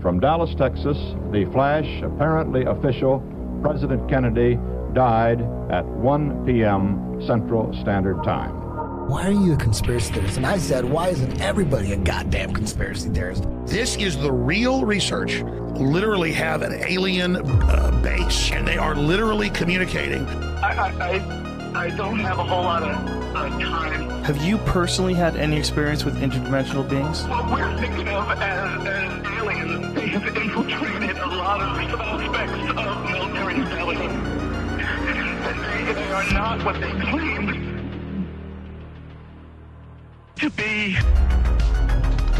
From Dallas, Texas, the flash, apparently official, President Kennedy died at 1 p.m. Central Standard Time. Why are you a conspiracy theorist? And I said, why isn't everybody a goddamn conspiracy theorist? This is the real research. Literally have an alien base, and they are literally communicating. I don't have a whole lot of time. Have you personally had any experience with interdimensional beings? What we're thinking of as aliens, they have infiltrated a lot of aspects of military intelligence. And they are not what they claim to be.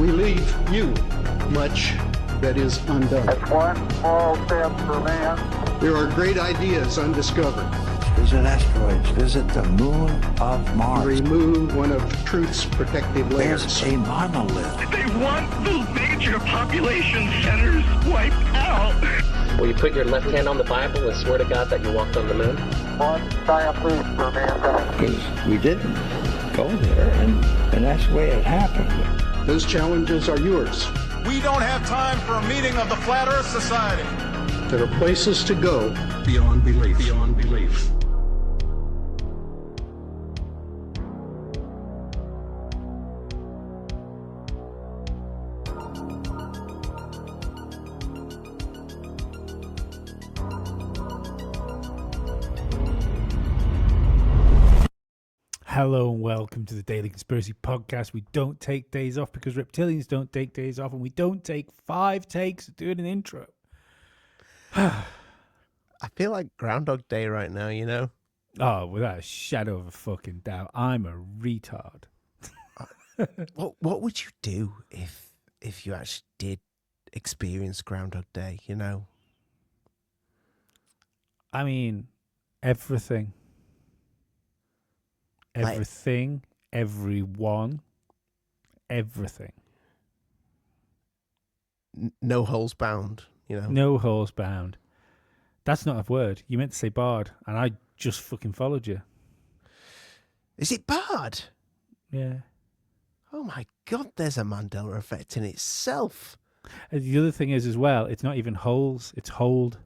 We leave you much that is undone. That's one small step for man. There are great ideas undiscovered. Visit asteroids, visit the moon of Mars. Remove one of truth's protective layers. There's a monolith. They want the major population centers wiped out. Will you put your left hand on the Bible and swear to God that you walked on the moon? One giant leap for mankind. Because we didn't go there, and that's the way it happened. Those challenges are yours. We don't have time for a meeting of the Flat Earth Society. There are places to go beyond belief. Beyond belief. Hello and welcome to the Daily Conspiracy Podcast. We don't take days off because reptilians don't take days off, and we don't take 5 takes doing an intro. I feel like Groundhog Day right now, you know? Oh, without a shadow of a fucking doubt, I'm a retard. What would you do if you actually did experience Groundhog Day, you know? I mean, everything. Everything, everyone, everything. No holes bound, you know? No holes bound. That's not a word. You meant to say barred, and I just fucking followed you. Is it barred? Yeah. Oh my God, there's a Mandela effect in itself. The other thing is as well, it's not even holes, it's hold.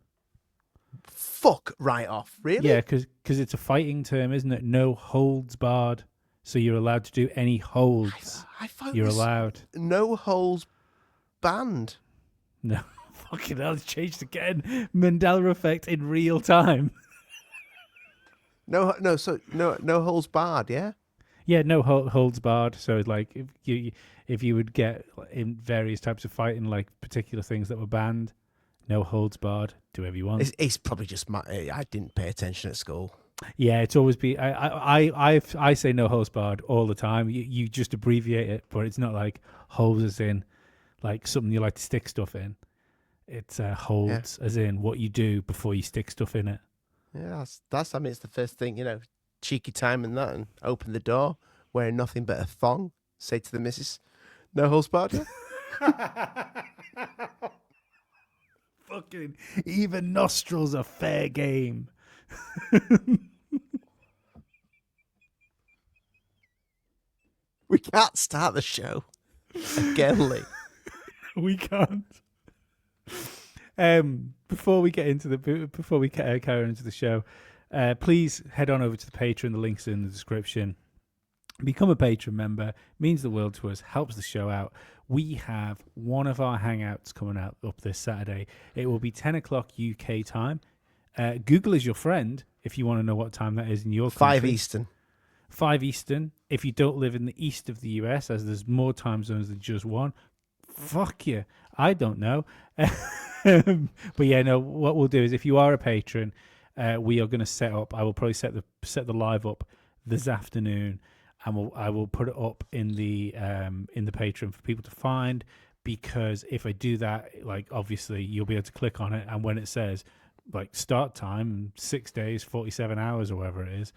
Fuck right off, really? Yeah, because it's a fighting term, isn't it? No holds barred. So you're allowed to do any holds. I thought you're allowed. No holes banned. No, fucking hell, it's changed again. Mandela effect in real time. No holes barred, yeah? Yeah, no holds barred. So it's like if you would get in various types of fighting, like particular things that were banned, no holds barred. Do whatever you want. It's probably just I didn't pay attention at school. Yeah, it's always been. I say no holds barred all the time. You just abbreviate it, but it's not like holds as in like something you like to stick stuff in. It's holds as in what you do before you stick stuff in it. Yeah, that's. I mean, it's the first thing, you know. Cheeky time and that, and open the door wearing nothing but a thong. Say to the missus, "No holds barred." Yeah? Fucking even nostrils are fair game. We can't start the show again, Lee. We can't. Before we carry on into the show, please head on over to the Patreon. The link's in the description. Become a patron member. Means the world to us. Helps the show out. We have one of our hangouts coming out up this Saturday. It will be 10 o'clock UK time. Google is your friend if you want to know what time that is in your country. 5 Eastern. 5 Eastern. If you don't live in the east of the US, as there's more time zones than just one, fuck you. I don't know. But yeah, no, what we'll do is if you are a patron, we are going to set up, I will probably set the live up this afternoon. And I will put it up in the Patreon for people to find, because if I do that, like obviously you'll be able to click on it, and when it says like start time 6 days, 47 hours or whatever it is,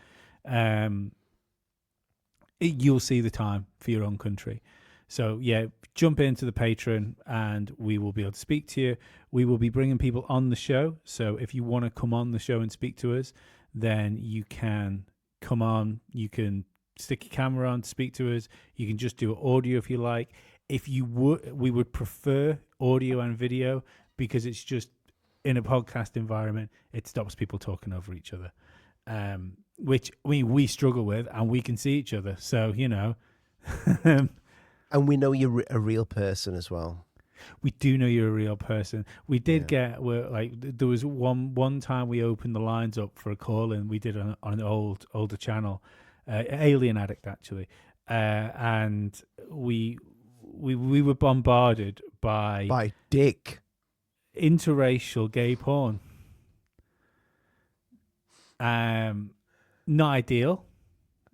you'll see the time for your own country. So yeah, jump into the Patreon and we will be able to speak to you. We will be bringing people on the show. So if you want to come on the show and speak to us, then you can come on. You can stick your camera on to speak to us. You can just do audio if you like. If you would, we would prefer audio and video, because it's just in a podcast environment, it stops people talking over each other, which we struggle with, and we can see each other. So, and we know you're a real person as well. We do know you're a real person. We did there was one time we opened the lines up for a call, and we did on an older channel, Alien Addict actually, and we were bombarded by dick, interracial gay porn. Not ideal,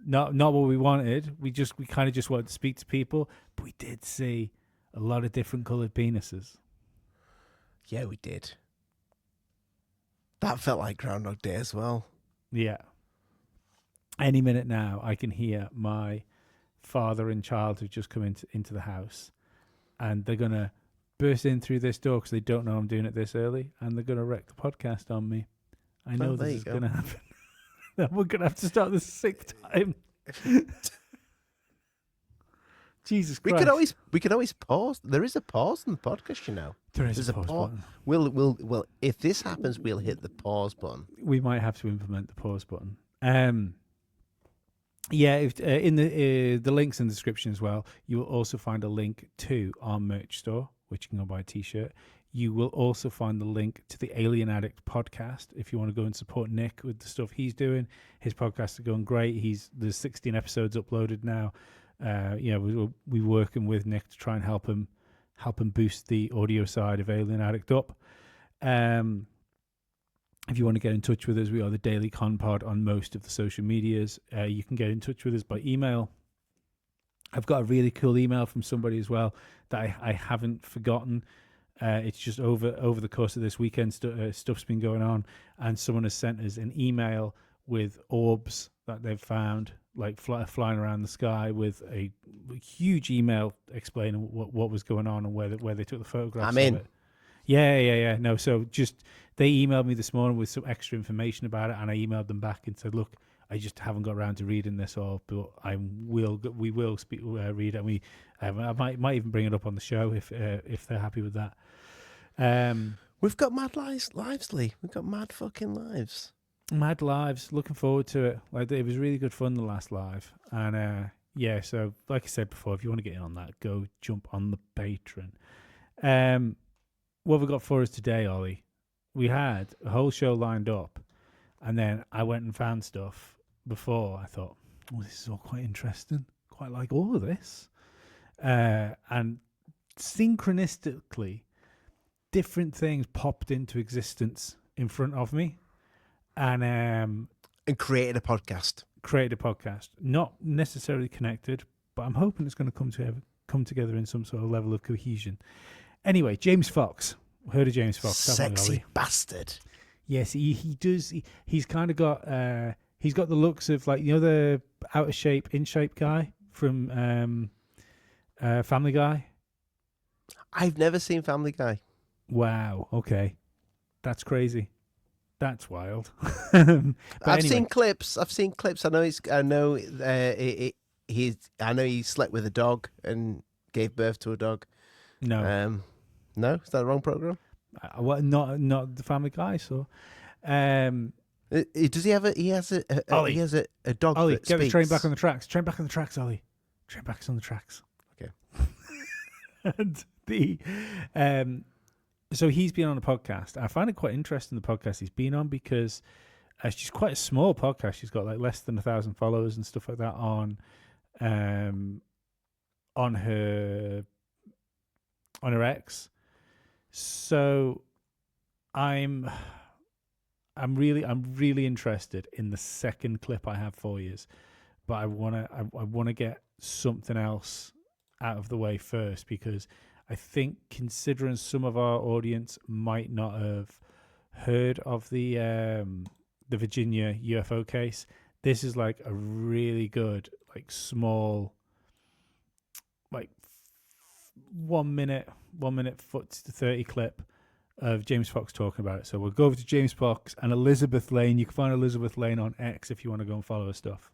not what we wanted. We kind of just wanted to speak to people, but we did see a lot of different coloured penises. Yeah, we did. That felt like Groundhog Day as well. Yeah. Any minute now, I can hear my father and child who've just come into the house, and they're going to burst in through this door because they don't know I'm doing it this early, and they're going to wreck the podcast on me. I know this is going to happen. We're going to have to start the 6th time. Jesus Christ. We could always pause. There is a pause in the podcast, There's a pause button. We'll if this happens, we'll hit the pause button. We might have to implement the pause button. If in the links in the description as well, you will also find a link to our merch store, which you can go buy a t-shirt. You will also find the link to the Alien Addict podcast if you want to go and support Nick with the stuff he's doing. His podcasts are going great. There's 16 episodes uploaded now. We're working with Nick to try and help him boost the audio side of Alien Addict up. If you want to get in touch with us, we are the Daily Con Pod on most of the social medias. You can get in touch with us by email. I've got a really cool email from somebody as well that I haven't forgotten. It's just over the course of this weekend, stuff's been going on, and someone has sent us an email with orbs that they've found, like flying around the sky, with a huge email explaining what was going on and where they took the photographs of it. Yeah. No, so just they emailed me this morning with some extra information about it, and I emailed them back and said, look, I just haven't got around to reading this all, but we will read it, and I might even bring it up on the show if they're happy with that. We've got mad lives, Lee. We've got mad fucking lives. Mad lives. Looking forward to it. Like, it was really good fun, the last live, and so like I said before, if you want to get in on that, go jump on the Patreon. What have we got for us today, Ollie? We had a whole show lined up, and then I went and found stuff before. I thought, this is all quite interesting. Quite like all of this. And synchronistically, different things popped into existence in front of me. And created a podcast. Not necessarily connected, but I'm hoping it's going to come together in some sort of level of cohesion. Anyway, James Fox. Heard of James Fox? Sexy bastard. Yes, he does. He's kind of got. He's got the looks of, like, the out of shape, in shape guy from Family Guy. I've never seen Family Guy. Wow. Okay, that's crazy. That's wild. I've seen clips. I know he slept with a dog and gave birth to a dog. No. No, is that the wrong program? Not the Family Guy. So, does he have a? He has a dog. Ollie, that get the speaks. train back on the tracks. Train back on the tracks, Ollie. Train back on the tracks. Okay. And so he's been on a podcast. I find it quite interesting, the podcast he's been on, because she's quite a small podcast. She's got like less than 1,000 followers and stuff like that on her X. So I'm really interested in the second clip I have for you, but I wanna get something else out of the way first, because I think, considering some of our audience might not have heard of the Virginia UFO case, this is like a really good, like, small, like 1 minute foot to 30 clip of James Fox talking about it. So we'll go over to James Fox and Elizabeth Lane. You can find Elizabeth Lane on X if you want to go and follow her stuff.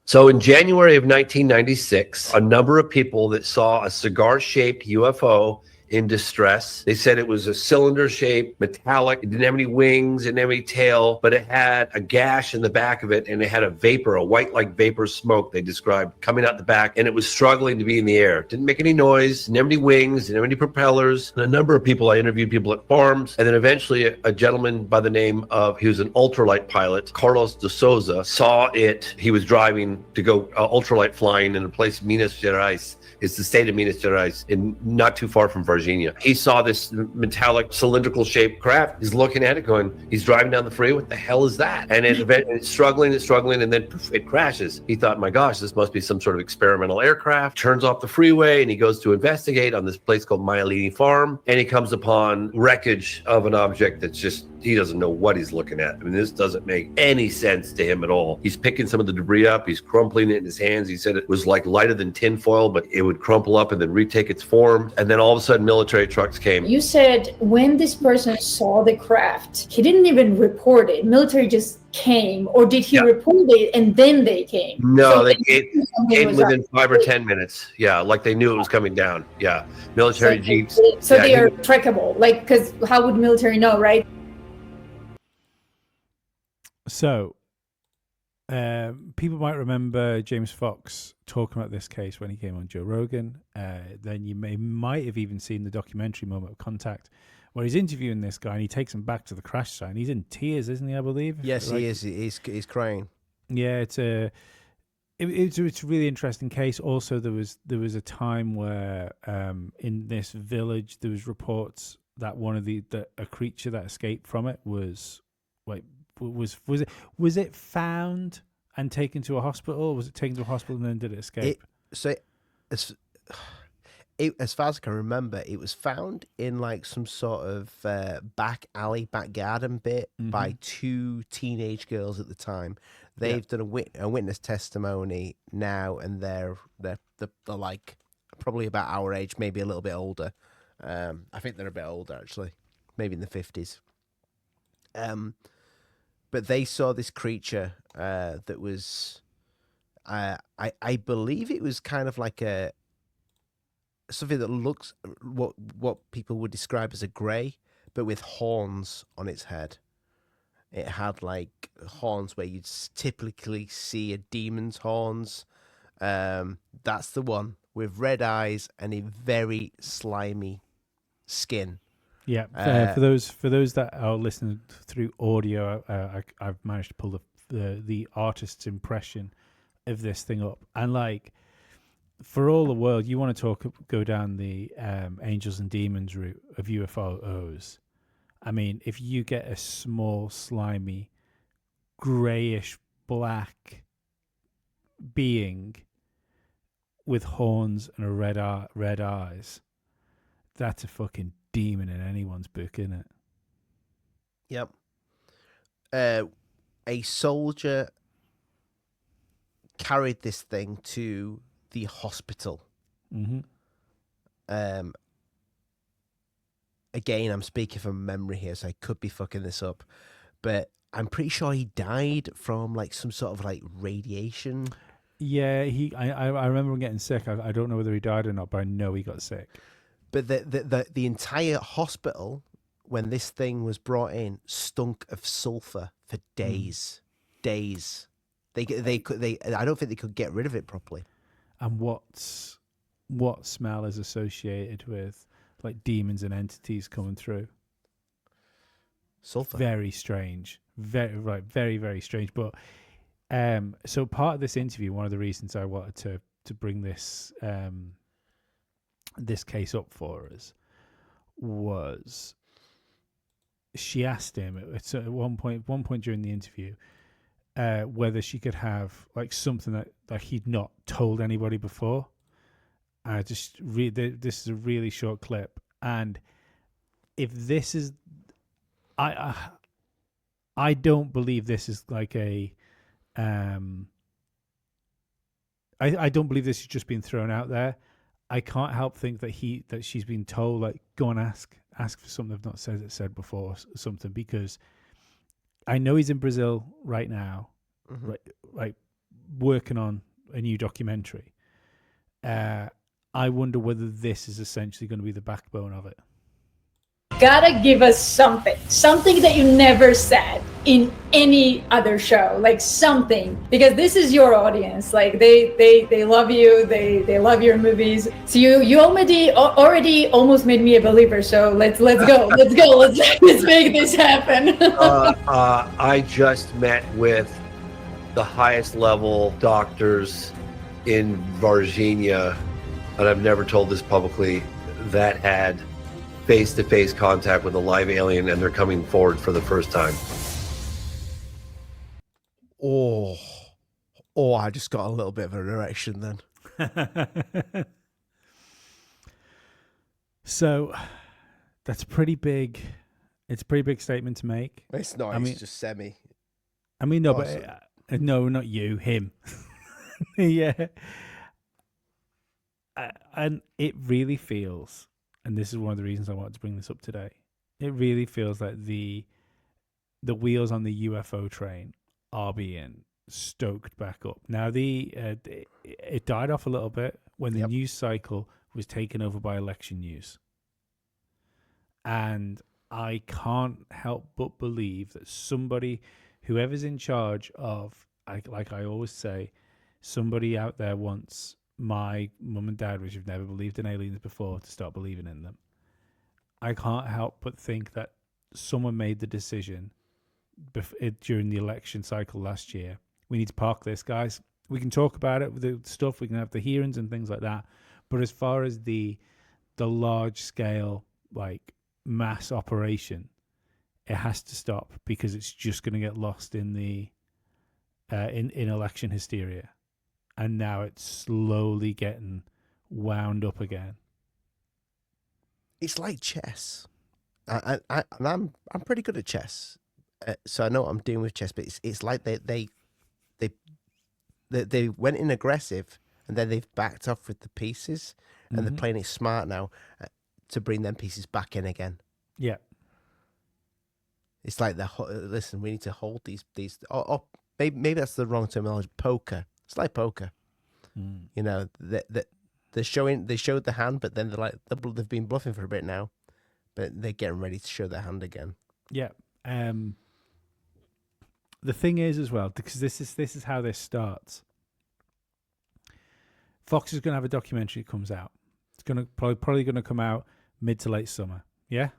So in January of 1996, a number of people that saw a cigar-shaped UFO in distress. They said it was a cylinder-shaped, metallic. It didn't have any wings, it didn't have any tail, but it had a gash in the back of it, and it had a vapor, a white-like vapor smoke, they described, coming out the back, and it was struggling to be in the air. Didn't make any noise, didn't have any wings, didn't have any propellers. And a number of people, I interviewed people at farms, and then eventually a gentleman by the name of, he was an ultralight pilot, Carlos de Souza, saw it. He was driving to go ultralight flying in a place, Minas Gerais. It's the state of Minas Gerais, not too far from Varginha. He saw this metallic cylindrical shaped craft. He's looking at it going, he's driving down the freeway. What the hell is that? And it's struggling, and then poof, it crashes. He thought, my gosh, this must be some sort of experimental aircraft. Turns off the freeway and he goes to investigate on this place called Myalini Farm. And he comes upon wreckage of an object that's just, he doesn't know what he's looking at. I mean, this doesn't make any sense to him at all. He's picking some of the debris up. He's crumpling it in his hands. He said it was like lighter than tinfoil, but it would crumple up and then retake its form. And then all of a sudden, military trucks came. You said when this person saw the craft, he didn't even report it. Military just came, or did he report it and then they came? No, so they came within 5 or 10 minutes. Yeah, like they knew it was coming down. Yeah, military jeeps. So they are trackable, like, because how would military know, right? So, people might remember James Fox talking about this case when he came on Joe Rogan. Then you might have even seen the documentary Moment of Contact, where he's interviewing this guy and he takes him back to the crash site. And he's in tears, isn't he? I believe. Yes, he is. He's crying. Yeah, it's a really interesting case. Also, there was a time where in this village there was reports that a creature that escaped from it was like. Was it found and taken to a hospital, or was it taken to a hospital and then did it escape? As far as I can remember, it was found in like some sort of back garden bit by two teenage girls at the time. They've done a witness testimony now, and they're like probably about our age, maybe a little bit older. I think they're a bit older actually, maybe in the 50s. But they saw this creature that was, I believe it was kind of like something that looks what people would describe as a grey, but with horns on its head. It had like horns where you'd typically see a demon's horns. That's the one with red eyes and a very slimy skin. Yeah, for those that are listening through audio, I've managed to pull the artist's impression of this thing up, and like for all the world, you want to go down the angels and demons route of UFOs. I mean, if you get a small, slimy, grayish black being with horns and a red eyes, that's a fucking demon in anyone's book, isn't it? Yep. A soldier carried this thing to the hospital. Mm-hmm. Again, I'm speaking from memory here, so I could be fucking this up, but I'm pretty sure he died from like some sort of like radiation. Yeah, I remember him getting sick. I don't know whether he died or not, but I know he got sick. But the entire hospital, when this thing was brought in, stunk of sulfur for days. Days. I don't think they could get rid of it properly. And what smell is associated with like demons and entities coming through? Sulfur. Very strange. Very, very strange. But so part of this interview, one of the reasons I wanted to bring this this case up for us was she asked him at one point during the interview whether she could have like something that he'd not told anybody before. I just read this is a really short clip, and if this is, I don't believe this is like a I don't believe this is just being thrown out there. I can't help think that she's been told like go and ask for something I've not said before, something, because I know he's in Brazil right now, like working on a new documentary. I wonder whether this is essentially going to be the backbone of it. Gotta give us something that you never said in any other show, like something, because this is your audience. Like they love you, they love your movies. So you already almost made me a believer. So let's go, let's make this happen. I just met with the highest level doctors in Varginha, and I've never told this publicly, that had face-to-face contact with a live alien, and they're coming forward for the first time. Oh, I just got a little bit of an erection then. So that's pretty big. It's a pretty big statement to make. It's not. It's just semi. I mean, no, awesome. but no, not you, him. Yeah. And it really feels, and this is one of the reasons I wanted to bring this up today, it really feels like the wheels on the UFO train are being stoked back up. Now, it died off a little bit when the news cycle was taken over by election news. And I can't help but believe that somebody, whoever's in charge of, like I always say, somebody out there wants my mum and dad, which have never believed in aliens before, to start believing in them. I can't help but think that someone made the decision during the election cycle last year. We need to park this, guys. We can talk about it with the stuff. We can have the hearings and things like that. But as far as the large scale, like mass operation, it has to stop, because it's just going to get lost in the in election hysteria. And now it's slowly getting wound up again. It's like chess. I'm pretty good at chess, so I know what I'm doing with chess. But it's like they went in aggressive, and then they've backed off with the pieces, and they're playing it smart now to bring them pieces back in again. Yeah. It's like listen, we need to hold these. Maybe that's the wrong terminology. Poker. It's like poker. You know, they showed the hand, but then they're like they've been bluffing for a bit now, but they're getting ready to show their hand again. Yeah. The thing is as well, because this is how this starts. Fox is going to have a documentary that comes out. It's going to probably going to come out mid to late summer. Yeah.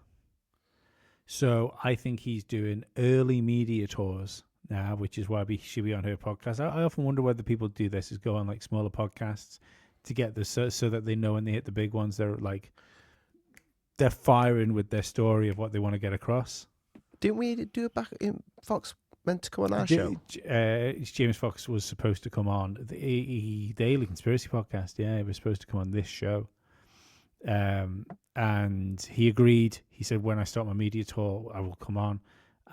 So I think he's doing early media tours now, which is why she be on her podcast. I often wonder whether people do this, is go on like smaller podcasts to get this so that they know when they hit the big ones, they're firing with their story of what they want to get across. Didn't we do it back in Fox meant to come on our show? James Fox was supposed to come on the Daily Conspiracy Podcast. Yeah, he was supposed to come on this show. And he agreed. He said, when I start my media tour, I will come on.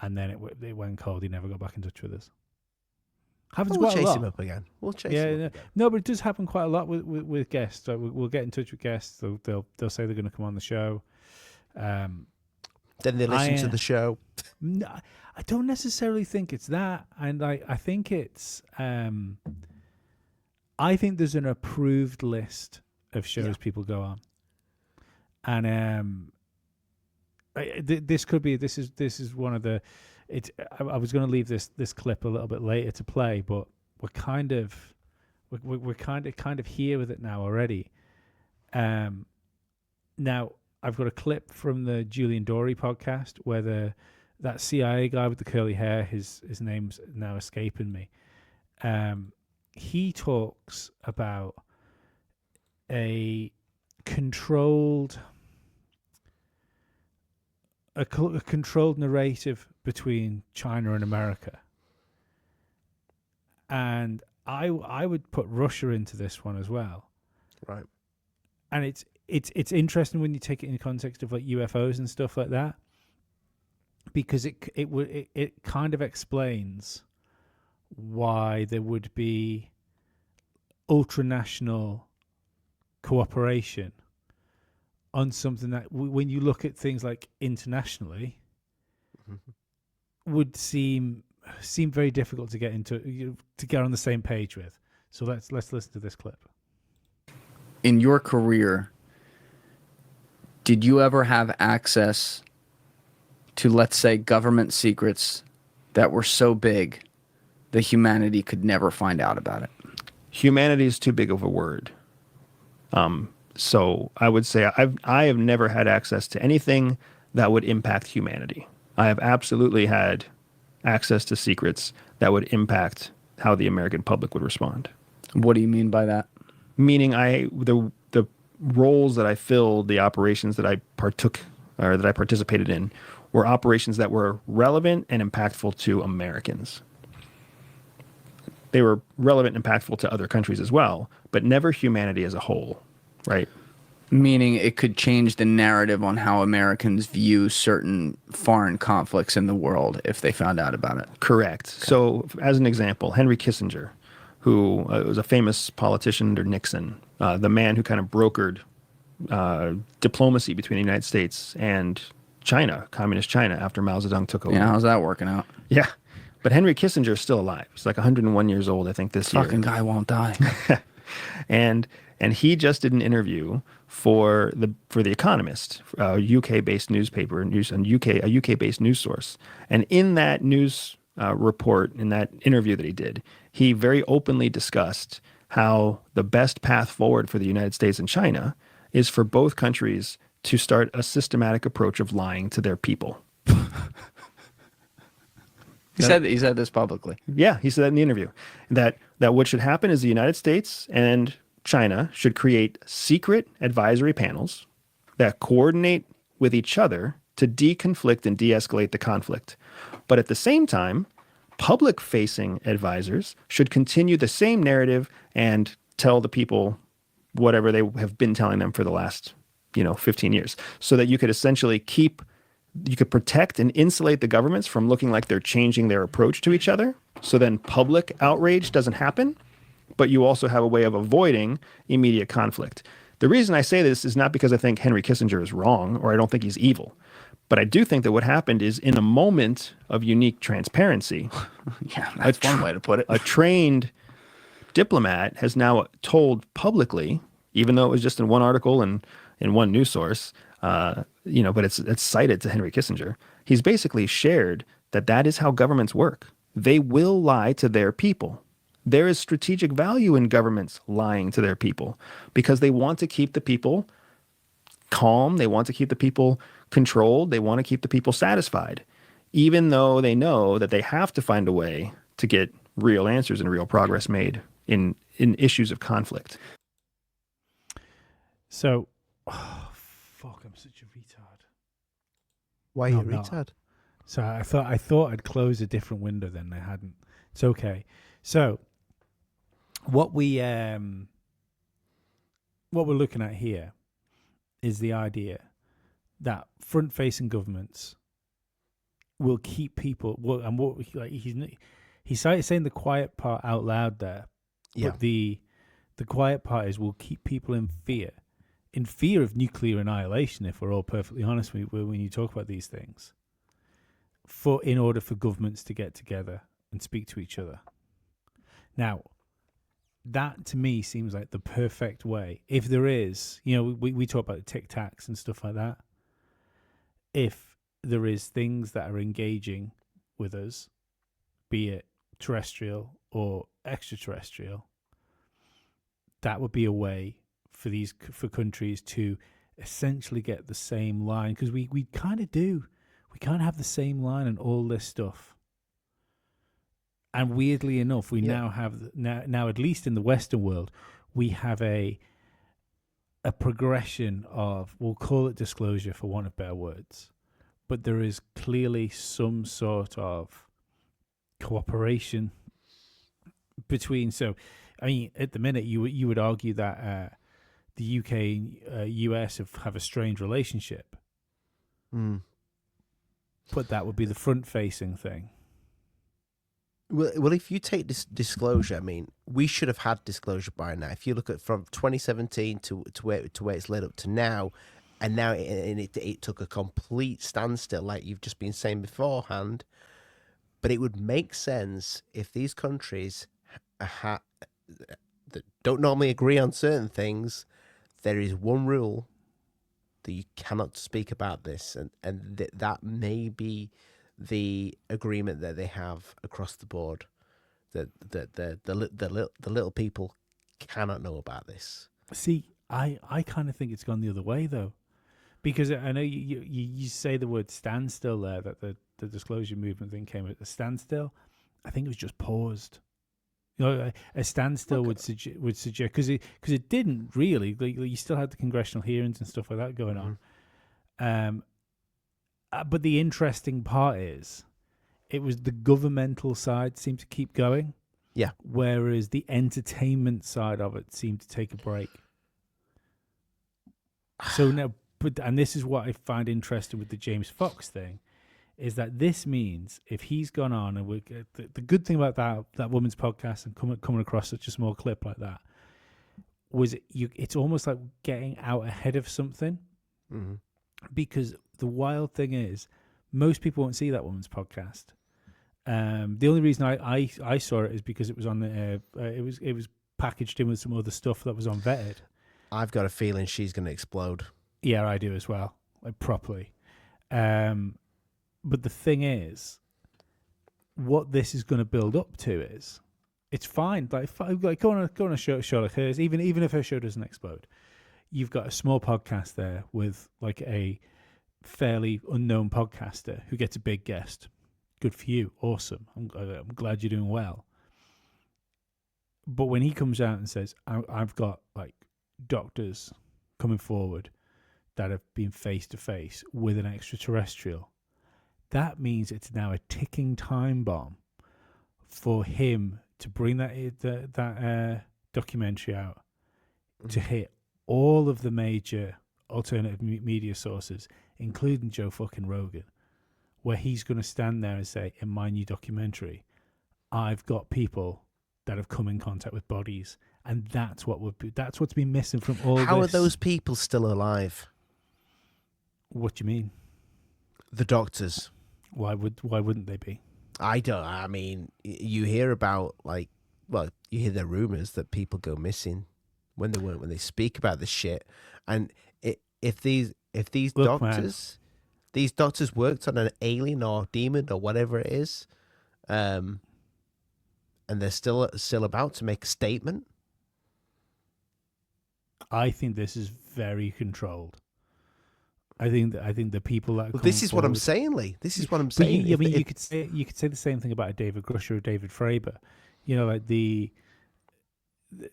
And then it went cold. He never got back in touch with us. We'll chase him up again. We'll chase him up again. No, but it does happen quite a lot with guests. So we'll get in touch with guests. They'll say they're going to come on the show. Then they listen to the show. No, I don't necessarily think it's that. And I think it's... I think there's an approved list of shows people go on. And... this is one of the. I was going to leave this clip a little bit later to play, but we're kind of here with it now already. Now I've got a clip from the Julian Dory podcast where that CIA guy with the curly hair, his name's now escaping me. He talks about a controlled narrative between China and America, and I would put Russia into this one as well, right? And it's interesting when you take it in the context of like UFOs and stuff like that, because it kind of explains why there would be ultranational cooperation on something that, when you look at things like internationally, would seem very difficult to get into, to get on the same page with. So let's listen to this clip. in your career, did you ever have access to, let's say, government secrets that were so big that humanity could never find out about it? Humanity is too big of a word. So I would say I have never had access to anything that would impact humanity. I have absolutely had access to secrets that would impact how the American public would respond. What do you mean by that? Meaning the roles that I filled, the operations that I partook or that I participated in were operations that were relevant and impactful to Americans. They were relevant and impactful to other countries as well, but never humanity as a whole, right? Meaning it could change the narrative on how Americans view certain foreign conflicts in the world if they found out about it. Correct. Okay. So as an example, Henry Kissinger, who was a famous politician under Nixon, the man who kind of brokered diplomacy between the United States and China, communist China, after Mao Zedong took over. Yeah, how's that working out? Yeah. But Henry Kissinger is still alive. He's like 101 years old, I think, this year. Fucking guy won't die. And he just did an interview for the Economist, a UK-based newspaper, a UK-based news source. And in that news report, in that interview that he did, he very openly discussed how the best path forward for the United States and China is for both countries to start a systematic approach of lying to their people. He said this publicly. Yeah, he said that in the interview. That what should happen is the United States and China should create secret advisory panels that coordinate with each other to deconflict and de-escalate the conflict. But at the same time, public-facing advisors should continue the same narrative and tell the people whatever they have been telling them for the last, 15 years, so that you could essentially you could protect and insulate the governments from looking like they're changing their approach to each other. So then public outrage doesn't happen, but you also have a way of avoiding immediate conflict. The reason I say this is not because I think Henry Kissinger is wrong or I don't think he's evil, but I do think that what happened is in a moment of unique transparency. Yeah, that's one way to put it. A trained diplomat has now told publicly, even though it was just in one article and in one news source, but it's cited to Henry Kissinger. He's basically shared that is how governments work. They will lie to their people. There is strategic value in governments lying to their people because they want to keep the people calm. They want to keep the people controlled. They want to keep the people satisfied, even though they know that they have to find a way to get real answers and real progress made in issues of conflict. So, fuck, I'm such a retard. Why are you a retard? So I thought I'd close a different window, then I hadn't. It's okay. So what we're looking at here is the idea that front-facing governments will keep people. Well, and what he's saying the quiet part out loud there. Yeah. But the quiet part is will keep people in fear of nuclear annihilation. If we're all perfectly honest when you talk about these things, in order for governments to get together and speak to each other. Now, that to me seems like the perfect way. If there is, we talk about tic tacs and stuff like that. If there is things that are engaging with us, be it terrestrial or extraterrestrial, that would be a way for countries to essentially get the same line, because we kind of do. We kind of have the same line on all this stuff. And weirdly enough, we now have now at least in the Western world, we have a progression of, we'll call it disclosure for want of better words, but there is clearly some sort of cooperation between. So, I mean, at the minute, you would argue that the UK and US have a strained relationship. Mm. But that would be the front-facing thing. Well, if you take this disclosure, I mean, we should have had disclosure by now. If you look at from 2017 to where it's led up to now, and now it took a complete standstill, like you've just been saying beforehand. But it would make sense if these countries that don't normally agree on certain things there is one rule that you cannot speak about this, and that may be the agreement that they have across the board, that the little people cannot know about this. See, I kind of think it's gone the other way though, because I know you say the word standstill there, that the disclosure movement thing came at a standstill. I think it was just paused. You know, a standstill would suggest because it didn't really. Like, you still had the congressional hearings and stuff like that going on. But the interesting part is, it was the governmental side seemed to keep going. Yeah. Whereas the entertainment side of it seemed to take a break. So now, and this is what I find interesting with the James Fox thing, is that this means if he's gone on, and the good thing about that woman's podcast and coming across such a small clip like that was it's almost like getting out ahead of something. Mm-hmm. Because the wild thing is, most people won't see that woman's podcast. The only reason I saw it is because it was on the it was packaged in with some other stuff that was unvetted. I've got a feeling she's going to explode. Yeah, I do as well, like properly. But the thing is, what this is going to build up to is, it's fine. Like go on a show like hers, even if her show doesn't explode, you've got a small podcast there with like a fairly unknown podcaster who gets a big guest. Good for you, awesome. I'm glad you're doing well. But when he comes out and says, I've got like doctors coming forward that have been face to face with an extraterrestrial, that means it's now a ticking time bomb for him to bring that documentary out, to hit all of the major alternative media sources, including Joe fucking Rogan, where he's going to stand there and say, in my new documentary, I've got people that have come in contact with bodies, and that's what's been missing from all. How this. are those people still alive? What do you mean? The doctors. Why wouldn't they be? I mean, you hear about you hear the rumors that people go missing when they speak about this shit, and if these Look, doctors, these doctors worked on an alien or demon or whatever it is, and they're still about to make a statement. I think this is very controlled. I think the people that. Well, this is what I'm saying, Lee. This is what I'm saying. You could say the same thing about a David Grusher or David Fravor. You know, like the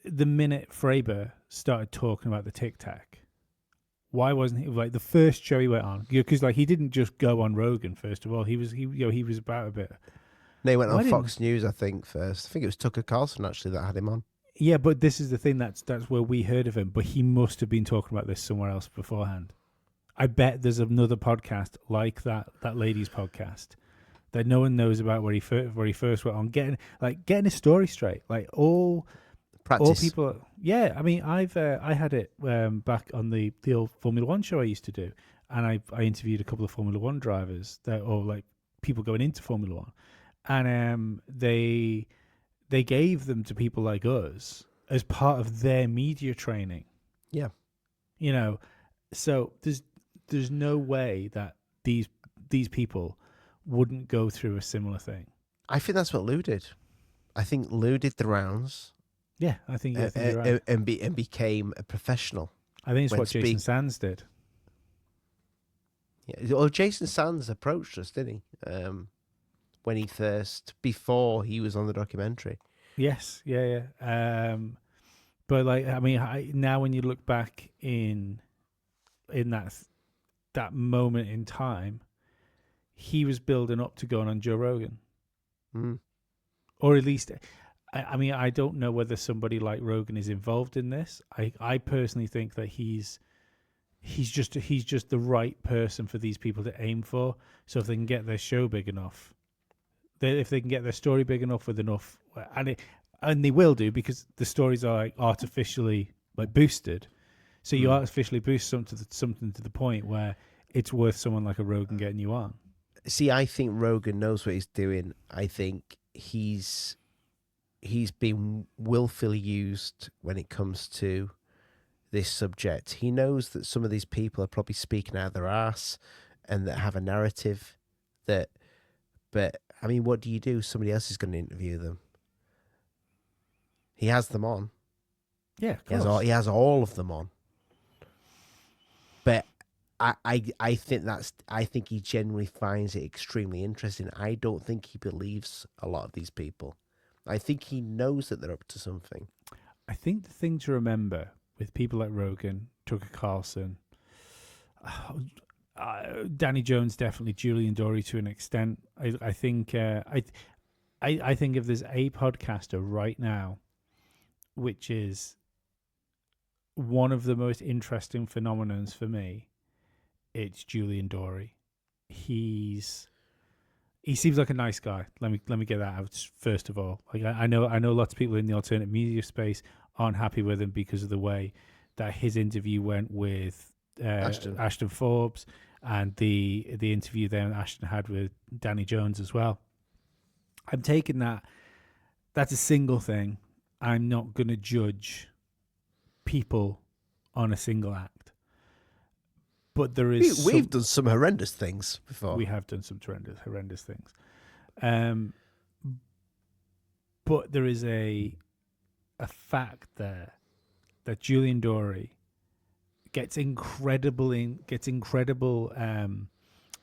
minute Fravor started talking about the Tic Tac, why wasn't he like the first show he went on? Because like he didn't just go on Rogan. First of all, he was about a bit. They went on Fox News, I think, first. I think it was Tucker Carlson actually that had him on. Yeah, but this is the thing. That's where we heard of him. But he must have been talking about this somewhere else beforehand. I bet there's another podcast like that lady's podcast that no one knows about where he first went on, getting his story straight. Like all people. Yeah, I mean, I had it back on the old Formula One show I used to do, and I interviewed a couple of Formula One drivers or like people going into Formula One, and they gave them to people like us as part of their media training. Yeah, you know, so there's no way that these people wouldn't go through a similar thing. I think that's what Lou did. I think Lou did the rounds. Yeah, I think you're right. And became a professional. I think it's what Jason Sands did. Yeah, well, Jason Sands approached us, didn't he? When he before he was on the documentary. Yes, yeah. But like, I mean, now when you look back in that moment in time, he was building up to going on Joe Rogan. Mm. Or at least, I mean, I don't know whether somebody like Rogan is involved in this. I personally think that he's just the right person for these people to aim for. So if they can get their show big enough, if they can get their story big enough with enough, and they will do, because the stories are like artificially like boosted. So you artificially boost something to the point where it's worth someone like a Rogan getting you on. See, I think Rogan knows what he's doing. I think he's been willfully used when it comes to this subject. He knows that some of these people are probably speaking out of their ass and that have a narrative that, but I mean, what do you do? Somebody else is going to interview them. He has them on. Yeah, of course. He has all of them on. But I think he genuinely finds it extremely interesting. I don't think he believes a lot of these people. I think he knows that they're up to something. I think the thing to remember with people like Rogan, Tucker Carlson, Danny Jones, definitely Julian Dory to an extent. I think I think if there's a podcaster right now, which is one of the most interesting phenomenons for me, it's Julian Dory. He seems like a nice guy. Let me get that out first of all. Like I know lots of people in the alternative media space aren't happy with him because of the way that his interview went with Ashton Forbes, and the interview then Ashton had with Danny Jones as well. I'm taking that's a single thing. I'm not going to judge people on a single act. But there is we've done some horrendous things before. We have done some horrendous things. But there is a fact there that Julian Dory gets incredible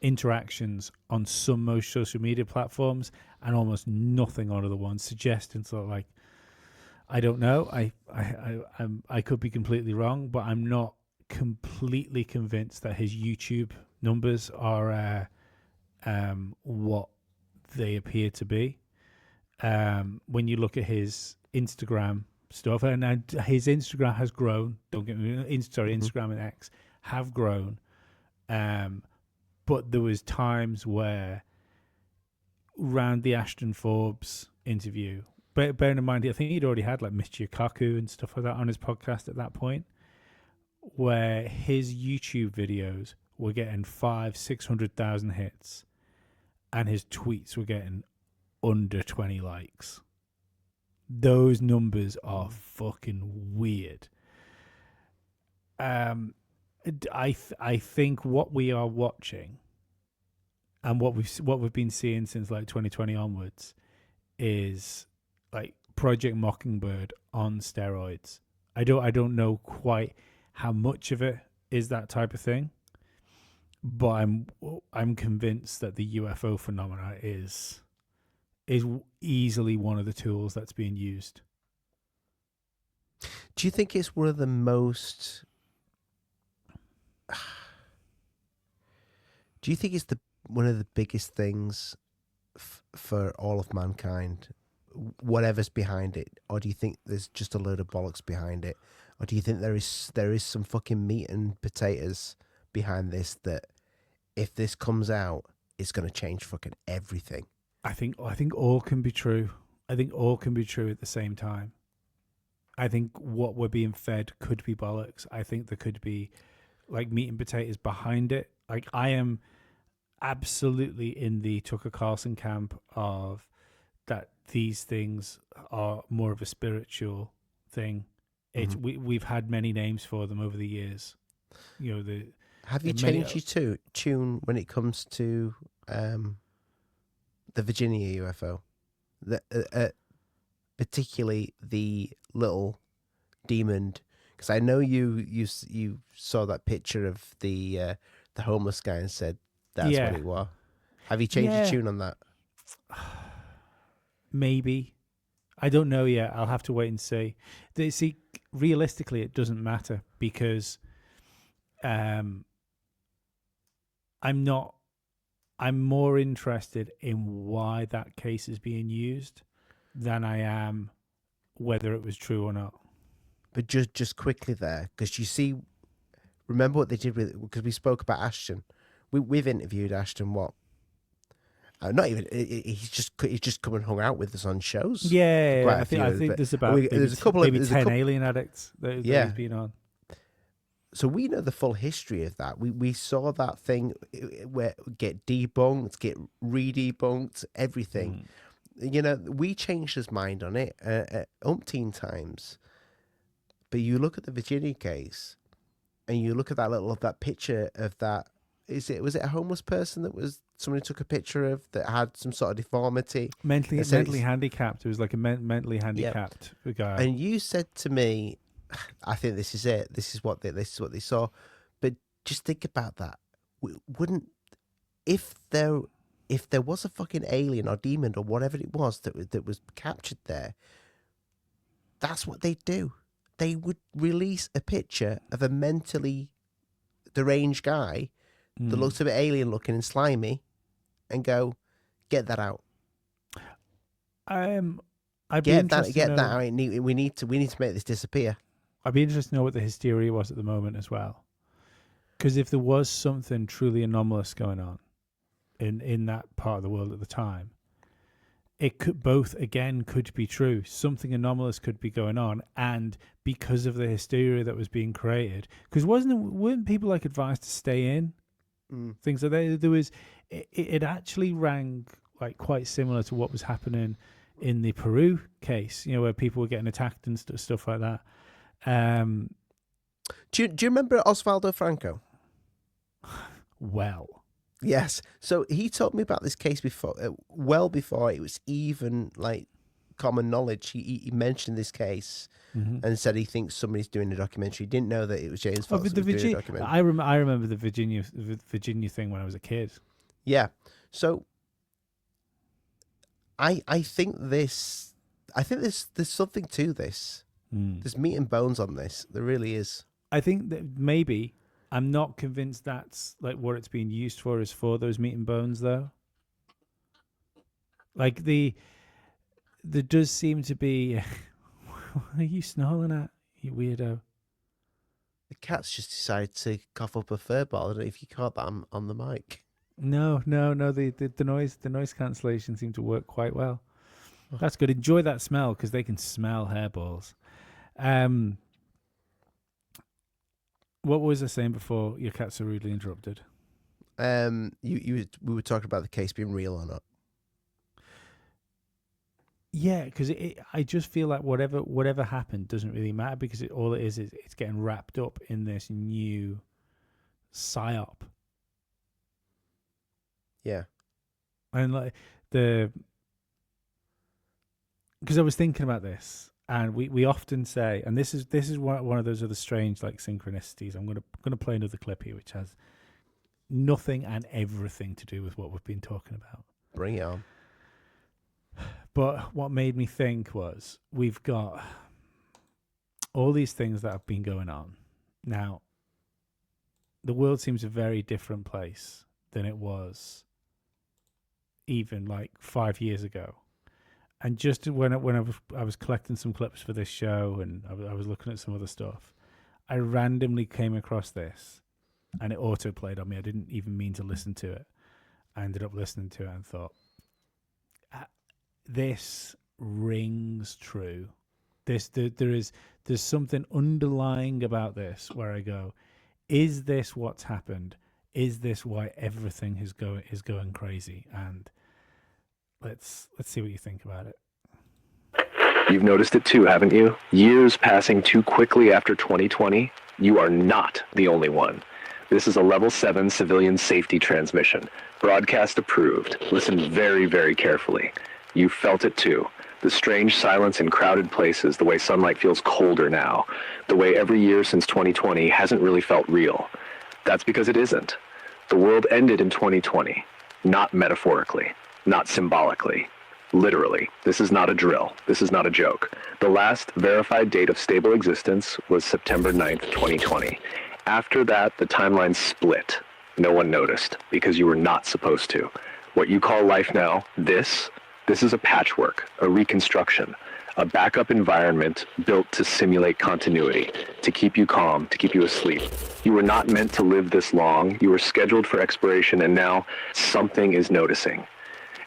interactions on most social media platforms and almost nothing on other ones, suggesting sort of like, I don't know, I could be completely wrong, but I'm not completely convinced that his YouTube numbers are what they appear to be. When you look at his Instagram stuff, and his Instagram has grown. Don't get me wrong. Instagram and X have grown, but there was times where around the Ashton Forbes interview, bearing in mind, I think he'd already had like Mr. Kaku and stuff like that on his podcast at that point, where his YouTube videos were getting 500,000-600,000 hits, and his tweets were getting under 20 likes. Those numbers are fucking weird. I think what we are watching and what we've been seeing since like 2020 onwards is like Project Mockingbird on steroids. I don't know quite how much of it is that type of thing, but I'm convinced that the UFO phenomena is easily one of the tools that's being used. Do you think it's one of the most? Do you think it's one of the biggest things for all of mankind, whatever's behind it, or do you think there's just a load of bollocks behind it, or do you think there is some fucking meat and potatoes behind this that if this comes out, it's going to change fucking everything? I think all can be true. I think all can be true at the same time. I think what we're being fed could be bollocks. I think there could be like meat and potatoes behind it. Like I am absolutely in the Tucker Carlson camp of that these things are more of a spiritual thing. It's we've had many names for them over the years. You know, have you changed your tune when it comes to the Virginia UFO, particularly the little demon? Because I know you saw that picture of the homeless guy and said that's what it was. Have you changed your tune on that? Maybe. I don't know yet. I'll have to wait and see. See, realistically, it doesn't matter because I'm more interested in why that case is being used than I am whether it was true or not. But just quickly there, because you see, remember what they did because we spoke about Ashton. We've interviewed Ashton. What? Not even. He's just come and hung out with us on shows. Yeah, I think there's about there's a couple of 10 alien addicts that he's been on. So we know the full history of that. We saw that thing where get debunked, get re-debunked, everything. You know, we changed his mind on it umpteen times. But you look at the Virginia case, and you look at that picture of that. Was it a homeless person somebody took a picture of that had some sort of deformity, mentally handicapped? It was like a mentally handicapped guy. And you said to me, "I think this is it. This is what they saw." But just think about that. Wouldn't if there was a fucking alien or demon or whatever it was that was captured there? That's what they'd do. They would release a picture of a mentally deranged guy that looks a bit alien looking and slimy and go, get that out. Get that out. We need to make this disappear. I'd be interested to know what the hysteria was at the moment as well. Because if there was something truly anomalous going on in that part of the world at the time, it could be true. Something anomalous could be going on, and because of the hysteria that was being created, because weren't people like advised to stay in? Things like that. There was, it actually rang like quite similar to what was happening in the Peru case, where people were getting attacked and stuff like that. Do you remember Osvaldo Franco? Well, yes. So he told me about this case before, well before it was even like common knowledge. He mentioned this case and said he thinks somebody's doing a documentary. He didn't know that it was James Fox that was doing a documentary. I remember the Virginia thing when I was a kid. Yeah. So I think there's something to this. There's meat and bones on this. There really is. I think that maybe, I'm not convinced that's like what it's being used for is for those meat and bones though. Like there does seem to be. What are you snarling at, you weirdo? The cat's just decided to cough up a fur ball. I don't know if you caught that on the mic. No. The noise cancellation seemed to work quite well. That's good. Enjoy that smell because they can smell hairballs. What was I saying before your cat so rudely interrupted? We were talking about the case being real or not. Yeah, because I just feel like whatever happened doesn't really matter because all it is it's getting wrapped up in this new psyop. Yeah, and like because I was thinking about this, and we often say, and this is one of those other strange like synchronicities. I'm gonna play another clip here, which has nothing and everything to do with what we've been talking about. Bring it on. But what made me think was we've got all these things that have been going on. Now, the world seems a very different place than it was even like 5 years ago. And just when I was collecting some clips for this show and I was looking at some other stuff, I randomly came across this and it auto-played on me. I didn't even mean to listen to it. I ended up listening to it and thought, this rings true. There's something underlying about this where I go, is this what's happened? Is this why everything is going crazy? And let's see what you think about it. You've noticed it too, haven't you? Years passing too quickly after 2020. You are not the only one. This is a level 7 civilian safety transmission, broadcast approved. Listen very, very carefully. You felt it too. The strange silence in crowded places, the way sunlight feels colder now, the way every year since 2020 hasn't really felt real. That's because it isn't. The world ended in 2020, not metaphorically, not symbolically, literally. This is not a drill. This is not a joke. The last verified date of stable existence was September 9th, 2020. After that, the timeline split. No one noticed because you were not supposed to. What you call life now, this is a patchwork, a reconstruction, a backup environment built to simulate continuity, to keep you calm, to keep you asleep. You were not meant to live this long. You were scheduled for expiration, and now something is noticing.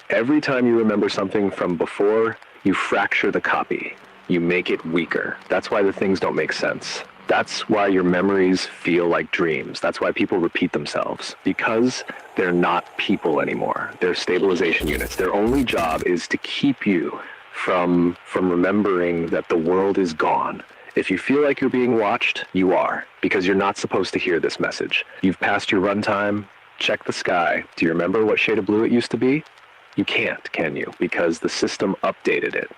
Every time you remember something from before, you fracture the copy. You make it weaker. That's why the things don't make sense. That's why your memories feel like dreams. That's why people repeat themselves. Because they're not people anymore. They're stabilization units. Their only job is to keep you from remembering that the world is gone If you feel like you're being watched, you are, because you're not supposed to hear this message. You've passed your runtime. Check the sky. Do you remember what shade of blue it used to be? You can't, can you? Because the system updated it.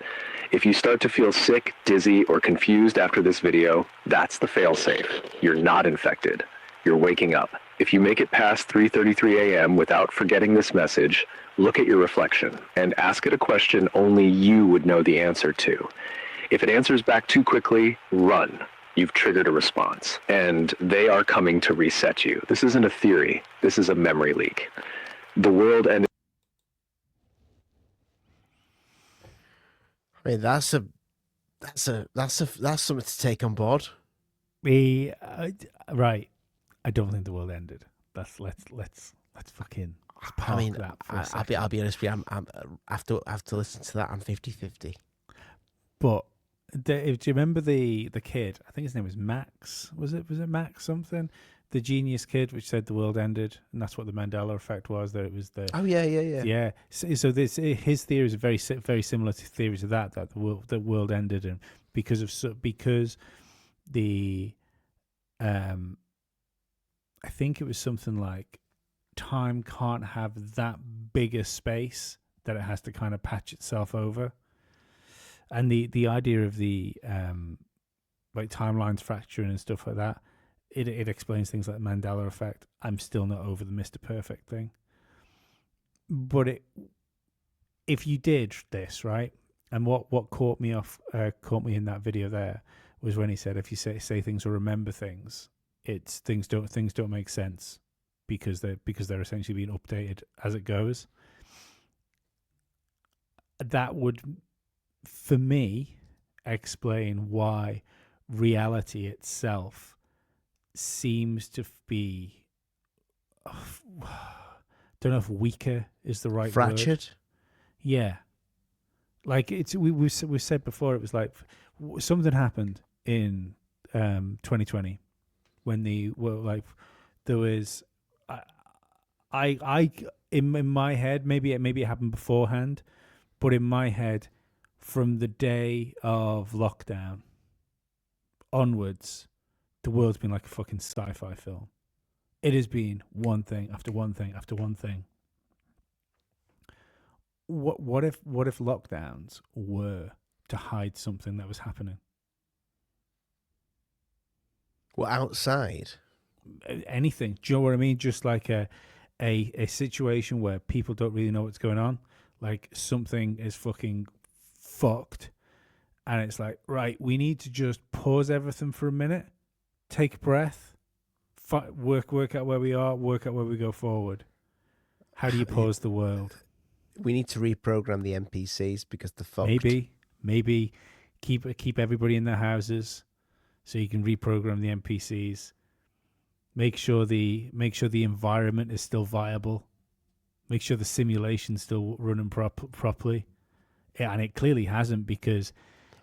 If you start to feel sick, dizzy, or confused after this video, that's the failsafe. You're not infected. You're waking up. If you make it past 3:33 a.m. without forgetting this message, look at your reflection and ask it a question only you would know the answer to. If it answers back too quickly, run. You've triggered a response, and they are coming to reset you. This isn't a theory. This is a memory leak. The world ended. I mean, that's something to take on board. Right. I don't think the world ended. Let's fucking park that for a second. I'll be honest with you. I'm after listen to that, I'm 50-50. But do you remember the kid? I think his name was Max. Was it Max something? The genius kid, which said the world ended, and that's what the Mandela effect was. That it was the yeah. So his theories are very similar to theories of that the world ended, and because the I think it was something like time can't have that big a space that it has to kind of patch itself over. And the idea of the like timelines fracturing and stuff like that, it explains things like the Mandela effect. I'm still not over the Mr. Perfect thing. But if you did this, right, and what caught me in that video there was when he said if you say things or remember things, it's things don't make sense because they're essentially being updated as it goes. That would, for me, explain why reality itself seems to be, don't know if weaker is the right fractured word. Yeah, like we said before, it was like something happened in 2020 when there was I in my head, maybe it happened beforehand, but in my head, from the day of lockdown onwards, the world's been like a fucking sci-fi film. It has been one thing after one thing after one thing. What if lockdowns were to hide something that was happening? Well, outside, anything. Do you know what I mean? Just like a situation where people don't really know what's going on. Like something is fucking fucked, and it's like, right, we need to just pause everything for a minute, take a breath, work out where we are, work out where we go forward. How do you pause the world? We need to reprogram the NPCs because they're fucked. Maybe keep everybody in their houses so you can reprogram the NPCs. Make sure the environment is still viable. Make sure the simulation's still running properly. Yeah, and it clearly hasn't, because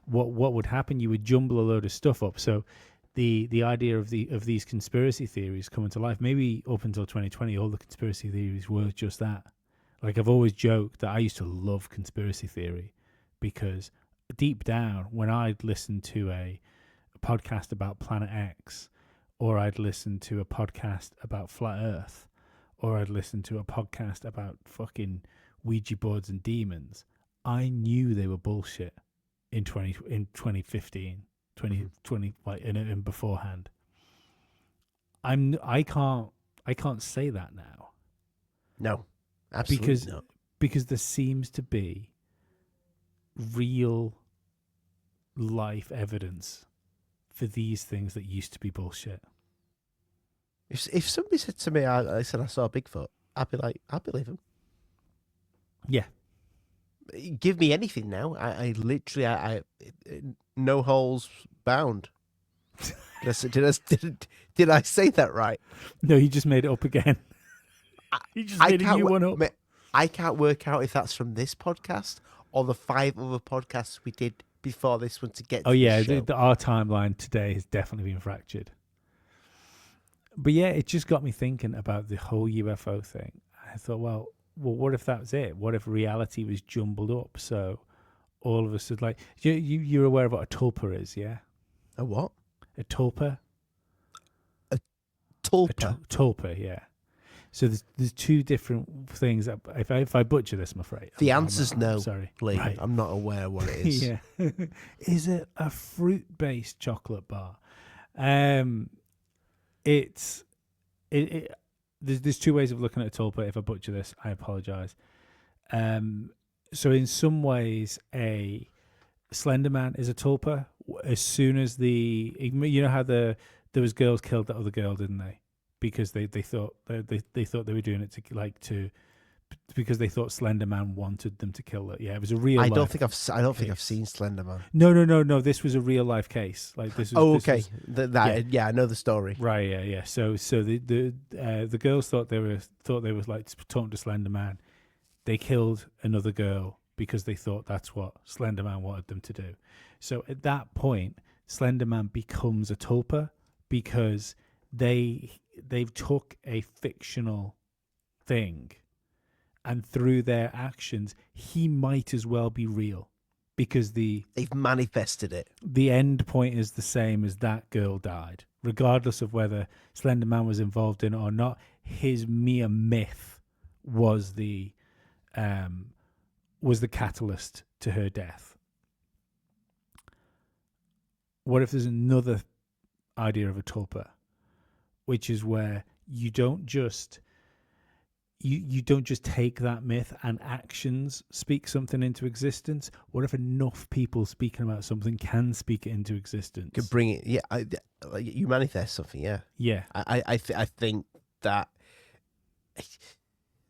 what would happen? You would jumble a load of stuff up. So the idea of these conspiracy theories coming to life, maybe up until 2020, all the conspiracy theories were just that. Like, I've always joked that I used to love conspiracy theory because deep down, when I'd listen to a podcast about Planet X, or I'd listen to a podcast about Flat Earth, or I'd listen to a podcast about fucking Ouija boards and demons, I knew they were bullshit in 2015, 2020, like in beforehand. I can't say that now. No, absolutely not. Because there seems to be real life evidence for these things that used to be bullshit. If somebody said to me, I said I saw Bigfoot, I'd be like, I believe him. Yeah. Give me anything now. I literally no holes bound. Did I say that right? No, you just made it up again. You just made a new one up. I can't work out if that's from this podcast or the 5 other podcasts we did before this one to get to this show. Our timeline today has definitely been fractured. But yeah, it just got me thinking about the whole UFO thing. I thought, well, what if that was it? What if reality was jumbled up? So all of us would like... You're aware of what a tulpa is, yeah? A what? A tulpa. Tulpa. Tulpa, yeah. So there's two different things. That if I butcher this, I'm afraid. The answer's I'm no. sorry. Lee. Right. I'm not aware what it is. Yeah. Is it a fruit-based chocolate bar? There's two ways of looking at a tulpa. If I butcher this, I apologize. So in some ways, a Slender Man is a tulpa. As soon as how there was girls killed that other girl, didn't they? Because they thought they thought they were doing it because they thought Slender Man wanted them to kill her. Yeah, it was a real. I don't think I've seen Slender Man. No. This was a real life case. Like this. Okay. I know the story. Right. Yeah. So the girls thought they were like talking to Slender Man. They killed another girl because they thought that's what Slender Man wanted them to do. So at that point, Slender Man becomes a tulpa because they've took a fictional thing, and through their actions, he might as well be real because they've manifested it. The end point is the same as that girl died, regardless of whether Slender Man was involved in it or not. His mere myth was the catalyst to her death. What if there's another idea of a tulpa, which is where you don't just take that myth and actions speak something into existence? What if enough people speaking about something can speak it into existence? Could bring it, yeah. You manifest something, yeah. Yeah. I think that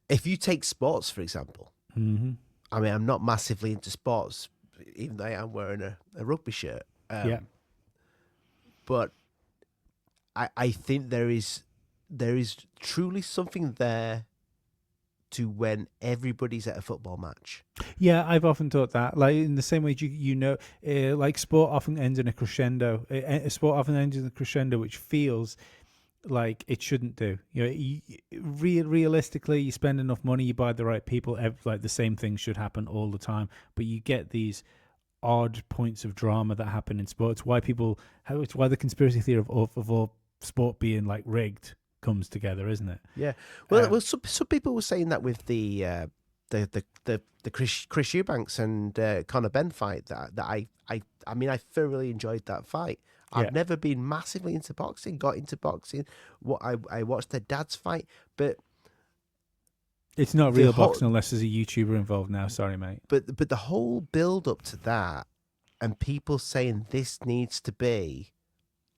if you take sports, for example, mm-hmm. I mean, I'm not massively into sports, even though I am wearing a rugby shirt. Yeah. But I think there is truly something there to when everybody's at a football match. Yeah, I've often thought that. Like in the same way, like sport often ends in a crescendo. Sport often ends in a crescendo, which feels like it shouldn't do. Realistically, you spend enough money, you buy the right people. Like the same thing should happen all the time, but you get these odd points of drama that happen in sports. It's why the conspiracy theory of all sport being like rigged comes together, isn't it? Yeah. Well, some people were saying that with the Chris Eubanks and Conor Benn fight. That I mean, I thoroughly enjoyed that fight. I've never been massively into boxing. Got into boxing. I watched their dad's fight, but it's not real boxing unless there's a YouTuber involved now. Sorry, mate. But the whole build up to that, and people saying this needs to be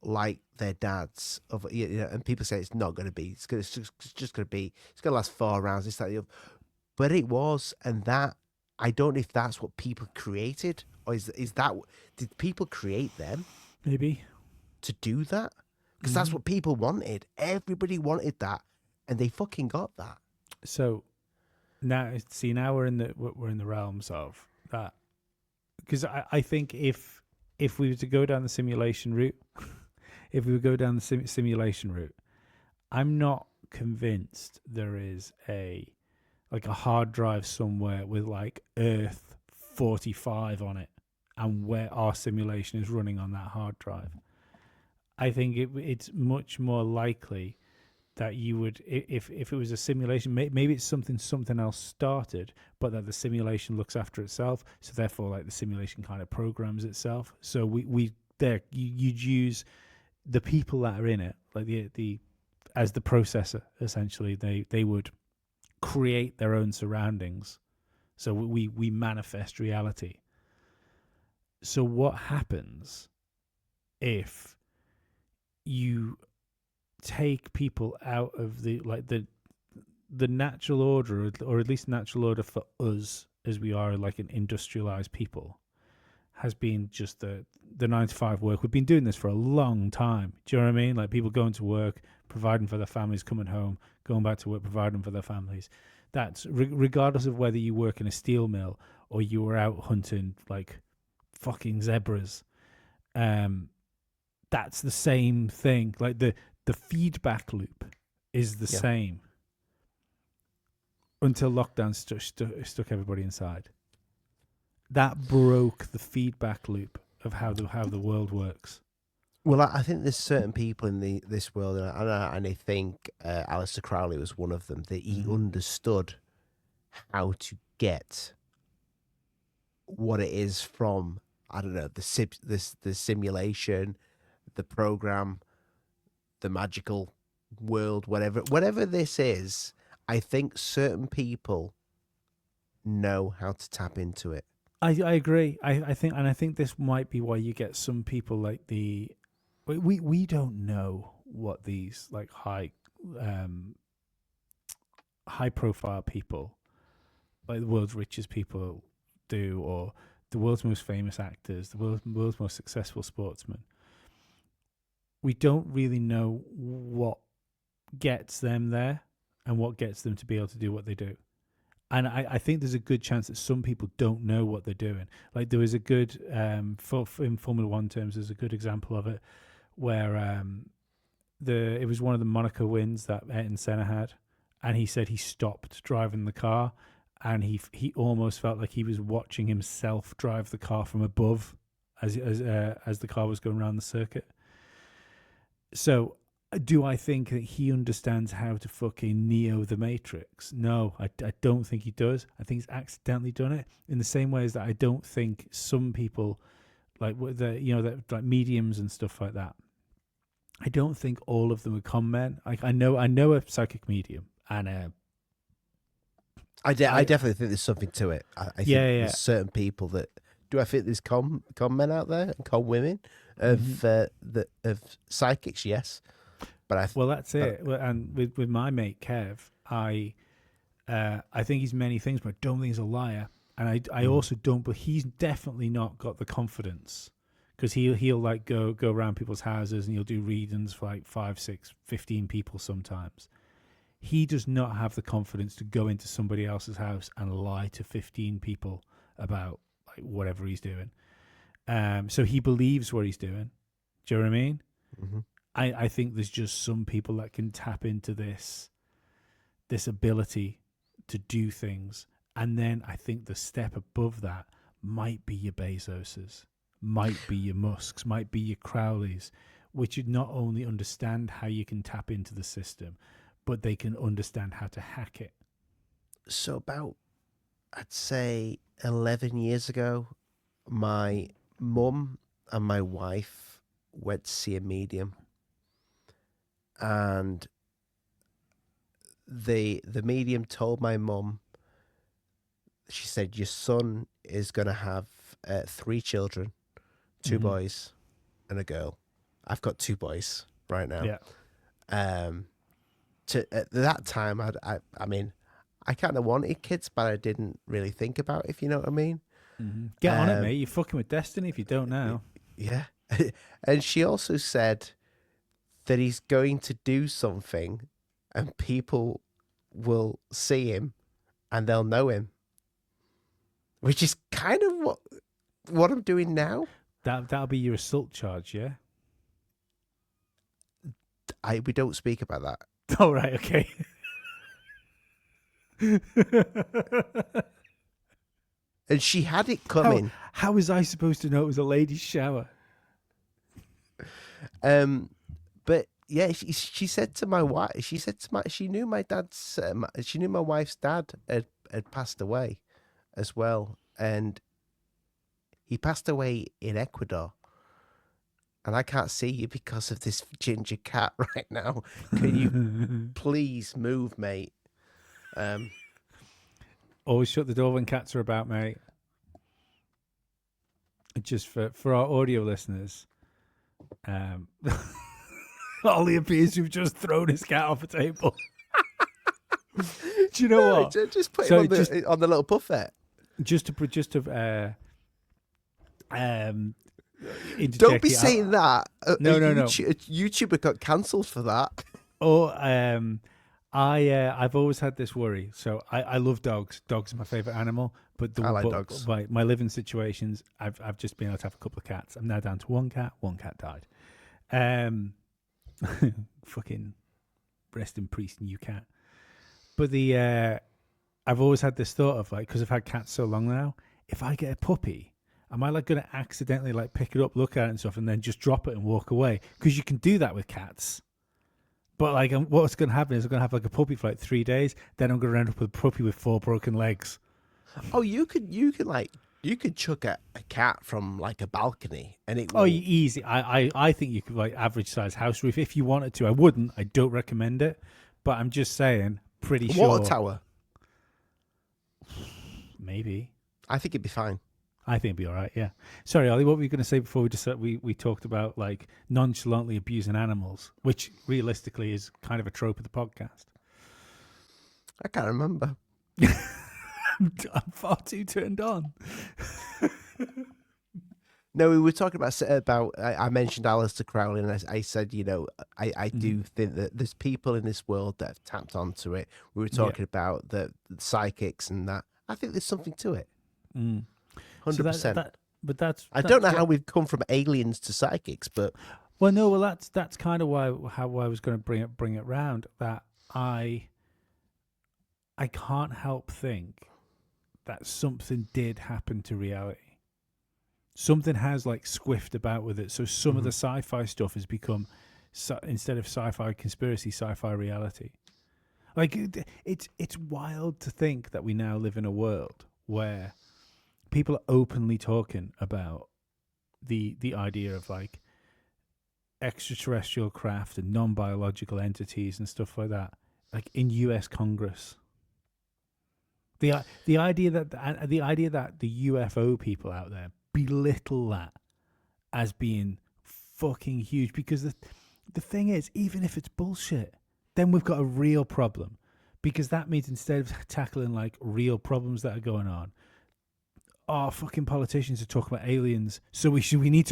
like their dads, and people say it's not going to be. It's just going to be. It's going to last 4 rounds. This, that, the other. But it was, and that I don't know if that's what people created, or is that did people create them? Maybe to do that, because that's what people wanted. Everybody wanted that, and they fucking got that. So now we're in the realms of that, because I think if we were to go down the simulation route, I'm not convinced there is a hard drive somewhere with like Earth 45 on it, and where our simulation is running on that hard drive. I think it's much more likely that you would, if it was a simulation, maybe it's something else started, but that the simulation looks after itself. So therefore, like the simulation kind of programs itself. So you'd use the people that are in it, like the as the processor. Essentially, they would create their own surroundings. So we manifest reality. So what happens if you take people out of the natural order, or at least natural order for us as we are like an industrialized people, has been just the 9-to-5 work. We've been doing this for a long time. Do you know what I mean? Like people going to work, providing for their families, coming home, going back to work, providing for their families. That's regardless of whether you work in a steel mill or you were out hunting like fucking zebras. That's the same thing. Like the feedback loop is the same until lockdown stuck everybody inside. That broke the feedback loop of how the world works. Well, I think there's certain people in this world, and I think Aleister Crowley was one of them, that he understood how to get what it is from, I don't know, the simulation, the program, the magical world, whatever this is. I think certain people know how to tap into it. I agree. I think this might be why you get some people like we don't know what these like high profile people, like the world's richest people, do, or the world's most famous actors, the world's most successful sportsmen. We don't really know what gets them there and what gets them to be able to do what they do. And I think there's a good chance that some people don't know what they're doing. Like there was a good, in Formula One terms, there's a good example of it where it was one of the Monaco wins that Ayrton Senna had, and he said he stopped driving the car, and he almost felt like he was watching himself drive the car from above as the car was going around the circuit. So, do I think that he understands how to fucking Neo the Matrix? No, I don't think he does. I think he's accidentally done it in the same way as that I don't think some people, like that like mediums and stuff like that, I don't think all of them are con men. I know a psychic medium, and I definitely think there's something to it. I think there's certain people that do. I think there's con men out there and con women of psychics. Yes. But well, that's it. And with my mate Kev, I think he's many things, but I don't think he's a liar. And I also don't. But he's definitely not got the confidence, because he'll like go around people's houses and he'll do readings for like 5, 6, 15 people sometimes. He does not have the confidence to go into somebody else's house and lie to 15 people about like whatever he's doing. So he believes what he's doing. Do you know what I mean? Mm-hmm. I think there's just some people that can tap into this ability to do things. And then I think the step above that might be your Bezoses, might be your Musks, might be your Crowleys, which would not only understand how you can tap into the system, but they can understand how to hack it. So about, I'd say 11 years ago, my mum and my wife went to see a medium. And the medium told my mum, she said, your son is going to have 3 children, 2 boys and a girl. I've got 2 boys right now. Yeah. At that time, I mean, I kind of wanted kids, but I didn't really think about it, if you know what I mean. Mm-hmm. Get on it, mate. You're fucking with destiny if you don't now. Yeah. And she also said that he's going to do something and people will see him and they'll know him, which is kind of what I'm doing now. That'll be your assault charge, yeah? We don't speak about that. Oh, right, okay. And she had it coming. How was I supposed to know it was a ladies' shower? But yeah, she said to my wife, she knew my dad's, she knew my wife's dad had passed away as well. And he passed away in Ecuador. And I can't see you because of this ginger cat right now. Can you please move, mate? Always shut the door when cats are about, mate. Just for our audio listeners, Ollie appears to have just thrown his cat off a table. Do you know what? Just put him on the little buffet. Just to don't be saying that. No. YouTuber got cancelled for that. Oh, I've always had this worry. So I love dogs. Dogs are my favorite animal. But I like dogs. My living situations, I've just been able to have a couple of cats. I'm now down to 1 cat. 1 cat died. Fucking rest in peace, new cat. But I've always had this thought of like, because I've had cats so long now, if I get a puppy, am I like going to accidentally like pick it up, look at it and stuff, and then just drop it and walk away? Because you can do that with cats. But like, what's going to happen is I'm going to have like a puppy for like 3 days. Then I'm going to end up with a puppy with 4 broken legs. Oh, you could chuck a cat from like a balcony and it. Oh, easy. I think you could like average size house roof if you wanted to. I wouldn't. I don't recommend it. But I'm just saying, pretty sure. Water tower. Maybe. I think it'd be fine. I think it'd be all right, yeah. Sorry, Ollie, what were you going to say before we talked about like nonchalantly abusing animals, which realistically is kind of a trope of the podcast? I can't remember. I'm far too turned on. No, we were talking about I mentioned Aleister Crowley, and I said, I do think that there's people in this world that have tapped onto it. We were talking about the psychics and that. I think there's something to it. 100%. But that's I don't know how we've come from aliens to psychics, but that's kind of how I was going to bring it round. That I can't help think that something did happen to reality. Something has like squiffed about with it. So some of the sci-fi stuff has become, instead of sci-fi conspiracy, sci-fi reality. Like it's wild to think that we now live in a world where people are openly talking about the idea of like extraterrestrial craft and non-biological entities and stuff like that, like in U.S. Congress. The idea that the UFO people out there belittle that as being fucking huge, because the thing is, even if it's bullshit, then we've got a real problem, because that means instead of tackling like real problems that are going on, fucking politicians are talking about aliens, so we need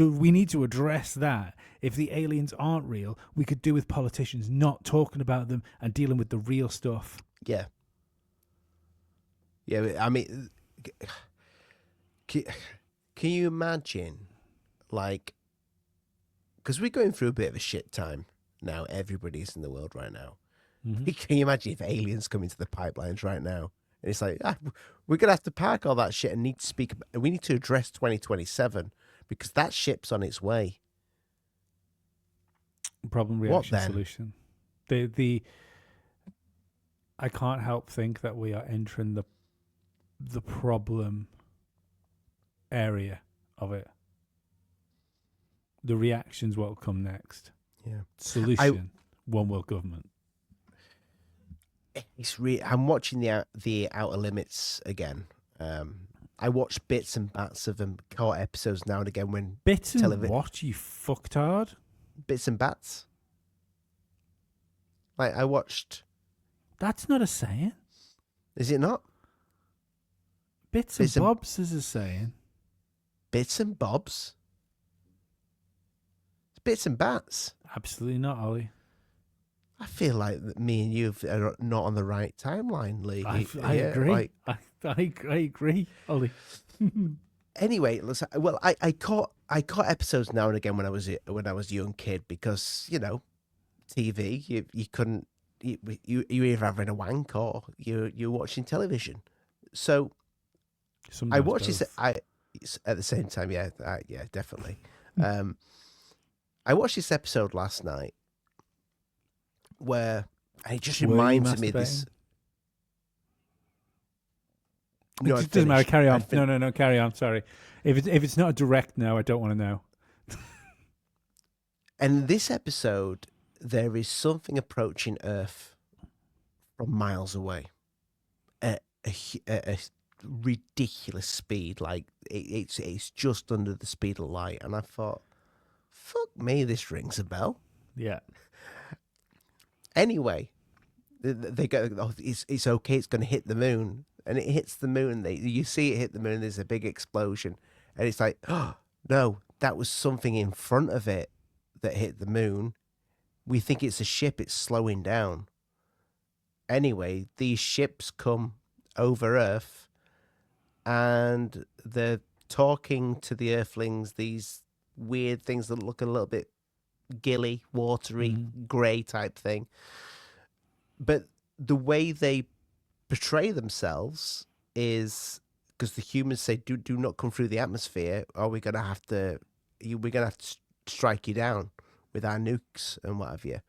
to address that. If the aliens aren't real, we could do with politicians not talking about them and dealing with the real stuff. Yeah. I mean, can you imagine, like, because we're going through a bit of a shit time now. Everybody's in the world right now. Mm-hmm. Can you imagine if aliens come into the pipelines right now? And it's like, we're going to have to park all that shit and need to speak. We need to address 2027 because that ship's on its way. Problem, reaction, solution. I can't help think that we are entering the problem area of it. The reaction's what will come next. Yeah. Solution, one world government. I'm watching the Outer Limits again. I watch bits and bats of them, caught episodes now and again when bits and what, you fucktard? Bits and bats. Like I watched. That's not a saying. Is it not? Bits and bobs is a saying. Bits and bobs. It's bits and bats. Absolutely not, Ollie. I feel like me and you are not on the right timeline, Lee. I agree. I agree, Ollie. Anyway, listen. Well, I caught episodes now and again when I was a young kid because TV. You couldn't. You either having a wank or you're watching television. So sometimes I watched both. this at the same time. Yeah, definitely. I watched this episode last night. Where it just reminds me of this. No, it doesn't matter. Carry on. No, carry on. Sorry. If it's not a direct no, I don't want to know. And this episode, there is something approaching Earth from miles away at a ridiculous speed. Like it's just under the speed of light. And I thought, fuck me, this rings a bell. Yeah. Anyway, they go, it's okay, it's going to hit the moon. And it hits the moon. You see it hit the moon, there's a big explosion. And it's like, oh, no, that was something in front of it that hit the moon. We think it's a ship, it's slowing down. Anyway, these ships come over Earth and they're talking to the Earthlings, these weird things that look a little bit gilly, watery, grey type thing. But the way they portray themselves is because the humans say, do not come through the atmosphere, or we're gonna have to strike you down with our nukes and what have you.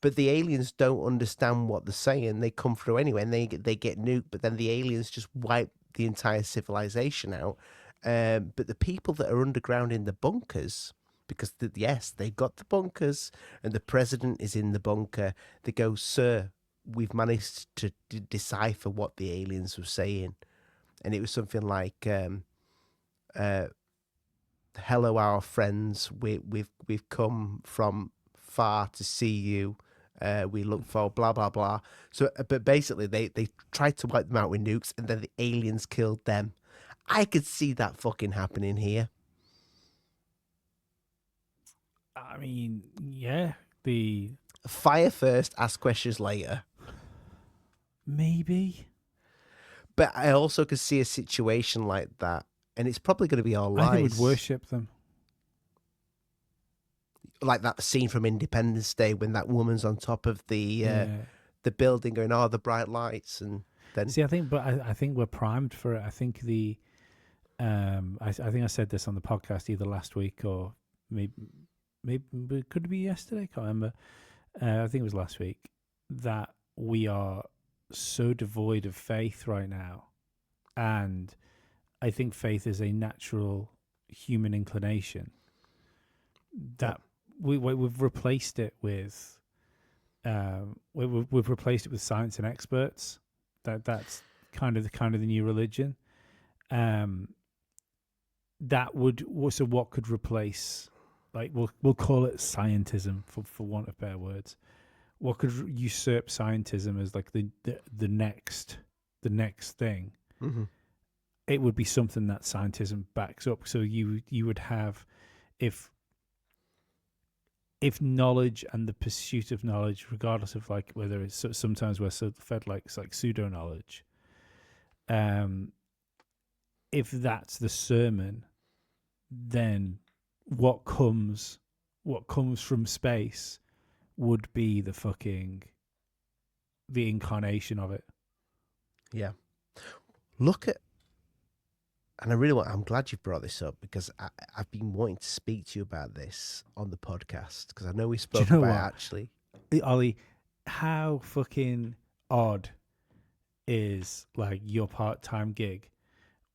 But the aliens don't understand what they're saying. They come through anyway, and they get nuked. But then the aliens just wipe the entire civilization out. But the people that are underground in the bunkers, because yes, they've got the bunkers, and the president is in the bunker. They go, "Sir, we've managed to decipher what the aliens were saying," and it was something like, "Hello, our friends. We've come from far to see you. We look for blah blah blah." So, but basically, they tried to wipe them out with nukes, and then the aliens killed them. I could see that fucking happening here. I mean, yeah, the fire first, ask questions later. Maybe. But I also could see a situation like that, and it's probably going to be all lies. I think we'd worship them. Like that scene from Independence Day when that woman's on top of the building going, "Oh, the bright lights," and then see, I think we're primed for it. I think I think I said this on the podcast either last week or maybe it could be yesterday. I can't remember. I think it was last week that we are so devoid of faith right now, and I think faith is a natural human inclination that. We've replaced it with we've replaced it with science and experts. That's kind of the new religion. That would so what could replace, like we'll call it scientism for want of better words. What could usurp scientism as like the next thing? Mm-hmm. It would be something that scientism backs up. So you would have if knowledge and the pursuit of knowledge, regardless of like whether it's sometimes we're so fed like it's like pseudo knowledge, if that's the sermon, then what comes from space would be the incarnation of it. Yeah. And I'm glad you brought this up, because I've been wanting to speak to you about this on the podcast, because I know we spoke about it actually. Ollie, how fucking odd is like your part-time gig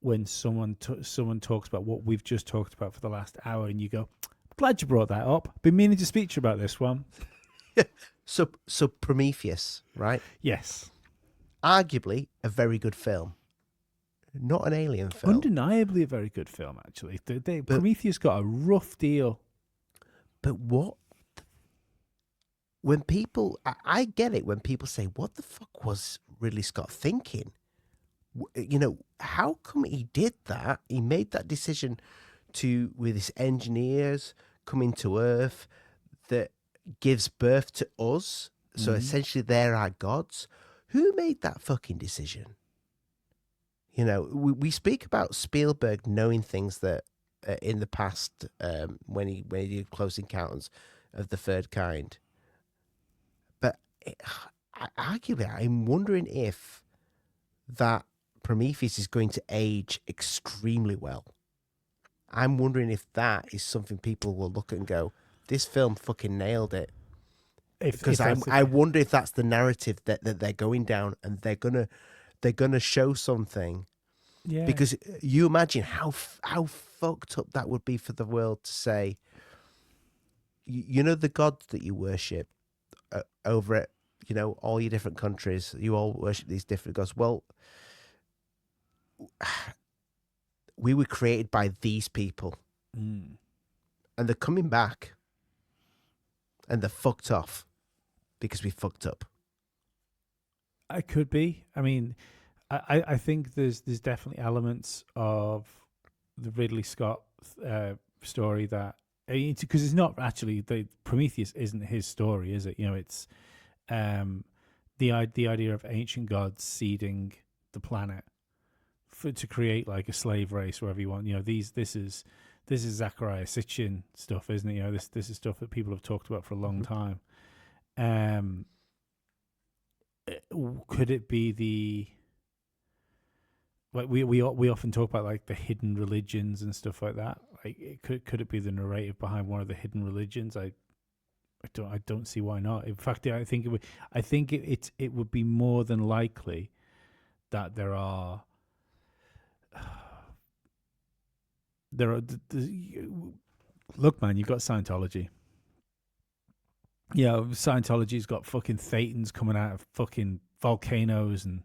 when someone talks about what we've just talked about for the last hour, and you go, "Glad you brought that up. Been meaning to speak to you about this one." So Prometheus, right? Yes. Arguably a very good film. Not an alien film. Undeniably a very good film, actually. Prometheus got a rough deal. But when people, I get it when people say, "What the fuck was Ridley Scott thinking?" You know, how come he did that? He made that decision with his engineers coming to Earth that gives birth to us. So essentially they're our gods. Who made that fucking decision? You know, we speak about Spielberg knowing things that in the past when he did Close Encounters of the Third Kind. But arguably, I'm wondering if that Prometheus is going to age extremely well. I'm wondering if that is something people will look at and go, "This film fucking nailed it." Because I wonder if that's the narrative that they're going down, and they're gonna show something. Yeah. Because you imagine how fucked up that would be for the world to say, you know, the gods that you worship over at, you know, all your different countries, you all worship these different gods. Well, we were created by these people, and they're coming back, and they're fucked off because we fucked up. It could be. I mean, I think there's definitely elements of the Ridley Scott story that, because it's not actually, the Prometheus isn't his story, is it? You know, it's the idea of ancient gods seeding the planet to create like a slave race, wherever you want. You know, this is Zachariah Sitchin stuff, isn't it? You know, this is stuff that people have talked about for a long time. Could it be like we often talk about like the hidden religions and stuff like that. Like, could it be the narrative behind one of the hidden religions? I don't see why not. In fact, I think it would be more than likely that there are look, man, you've got Scientology. Yeah, Scientology's got fucking thetans coming out of fucking volcanoes and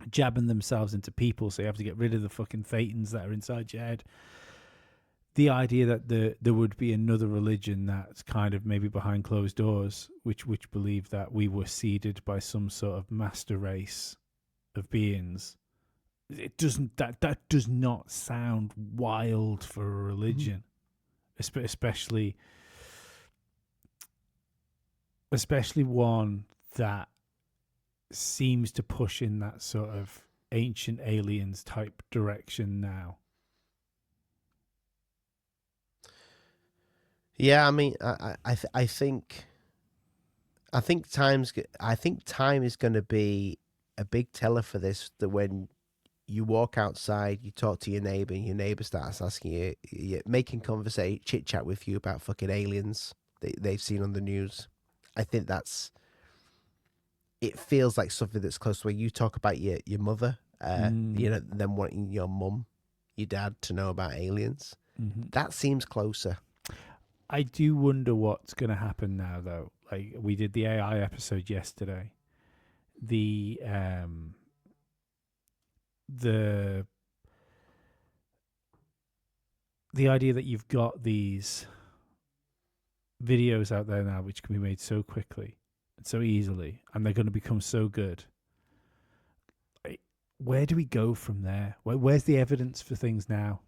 jabbing themselves into people, so you have to get rid of the fucking thetans that are inside your head. The idea that there would be another religion that's kind of maybe behind closed doors, which believe that we were seeded by some sort of master race of beings, it doesn't. That does not sound wild for a religion, especially one that seems to push in that sort of ancient aliens type direction now. Yeah, I mean, I think time is going to be a big teller for this. That when you walk outside, you talk to your neighbor, and your neighbor starts asking you making conversation, chit chat with you about fucking aliens they've seen on the news. I think it feels like something that's close to where you talk about your mother, them wanting your mum, your dad to know about aliens. Mm-hmm. That seems closer. I do wonder what's going to happen now, though. Like, we did the AI episode yesterday. The idea that you've got these videos out there now which can be made so quickly and so easily, and they're going to become so good. Where do we go from there? Where's the evidence for things now?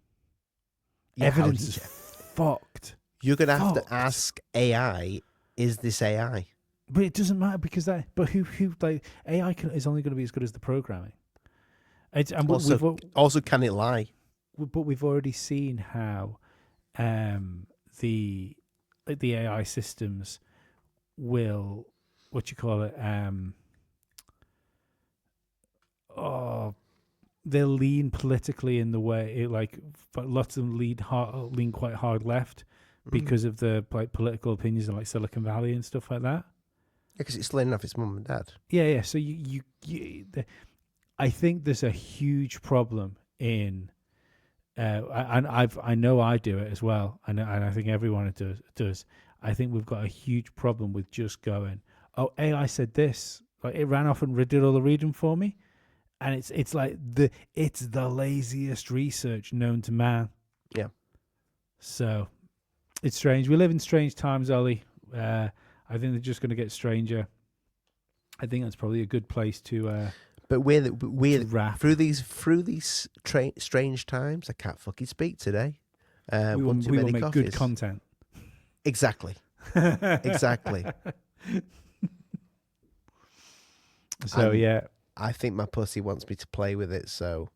Yeah, evidence is fucked. You're going to have to ask AI, is this AI? But it doesn't matter because who like AI is only going to be as good as the programming. And also, can it lie? But we've already seen how the AI systems will, they'll lean politically in the way but lots of them lean quite hard left because of the political opinions in Silicon Valley and stuff like that. Yeah, because it's slaying off its mum and dad. Yeah. So I think there's a huge problem in, and I know I do it as well, and I think everyone does. I think we've got a huge problem with just going, oh, AI said this, like it ran off and did all the reading for me, and it's like it's the laziest research known to man. Yeah. So it's strange. We live in strange times, Ollie. I think they're just going to get stranger. I think that's probably a good place to. But we're through these strange times. I can't fucking speak today. We will make good content. Exactly. Exactly. So yeah, I think my pussy wants me to play with it. So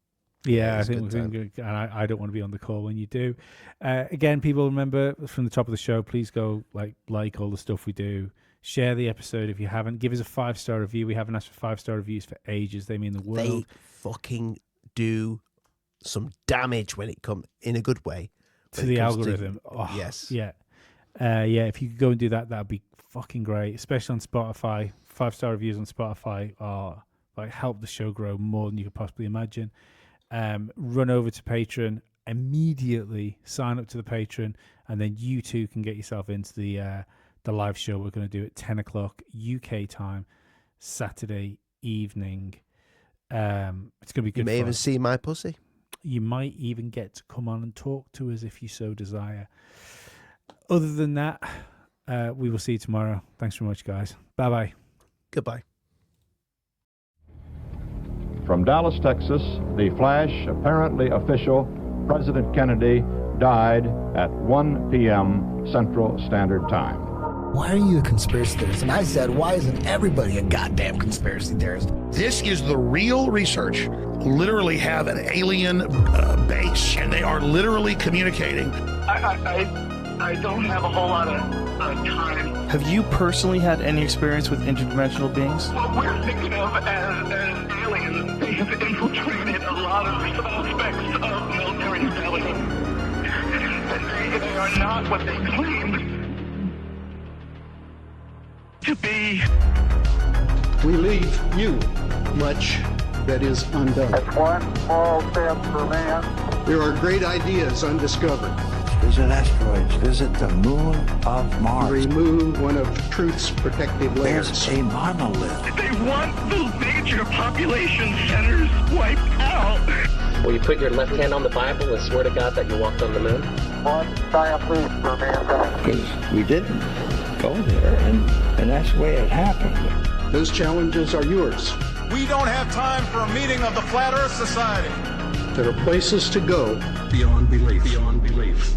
yeah, I think and I don't want to be on the call when you do. Again, people, remember from the top of the show, please go like all the stuff we do. Share the episode if you haven't. Give us a 5-star review. We haven't asked for 5-star reviews for ages. They mean the world. They fucking do some damage when it comes in a good way to the algorithm. Yes. Yeah. If you could go and do that, that'd be fucking great. Especially on Spotify. 5-star reviews on Spotify are help the show grow more than you could possibly imagine. Run over to Patreon immediately. Sign up to the Patreon, and then you too can get yourself into the live show we're going to do at 10 o'clock UK time, Saturday evening. It's going to be good. You may even see my pussy. You might even get to come on and talk to us if you so desire. Other than that, we will see you tomorrow. Thanks very much, guys. Bye-bye. Goodbye. From Dallas, Texas, the flash, apparently official, President Kennedy died at 1 p.m. Central Standard Time. Why are you a conspiracy theorist? And I said, why isn't everybody a goddamn conspiracy theorist? This is the real research. Literally have an alien base, and they are literally communicating. I don't have a whole lot of time. Have you personally had any experience with interdimensional beings? What we're thinking of as aliens, they have infiltrated a they are not what they claimed to be. We leave you much that is undone. That's one small step for man. There are great ideas undiscovered. Visit asteroids. Visit the moon of Mars. Remove one of truth's protective layers. There's a monolith. They want those major population centers wiped out. Will you put your left hand on the Bible and swear to God that you walked on the moon? One giant leap for mankind. Because we didn't go there, and that's the way it happened. Those challenges are yours. We don't have time for a meeting of the Flat Earth Society. There are places to go beyond belief. Beyond belief.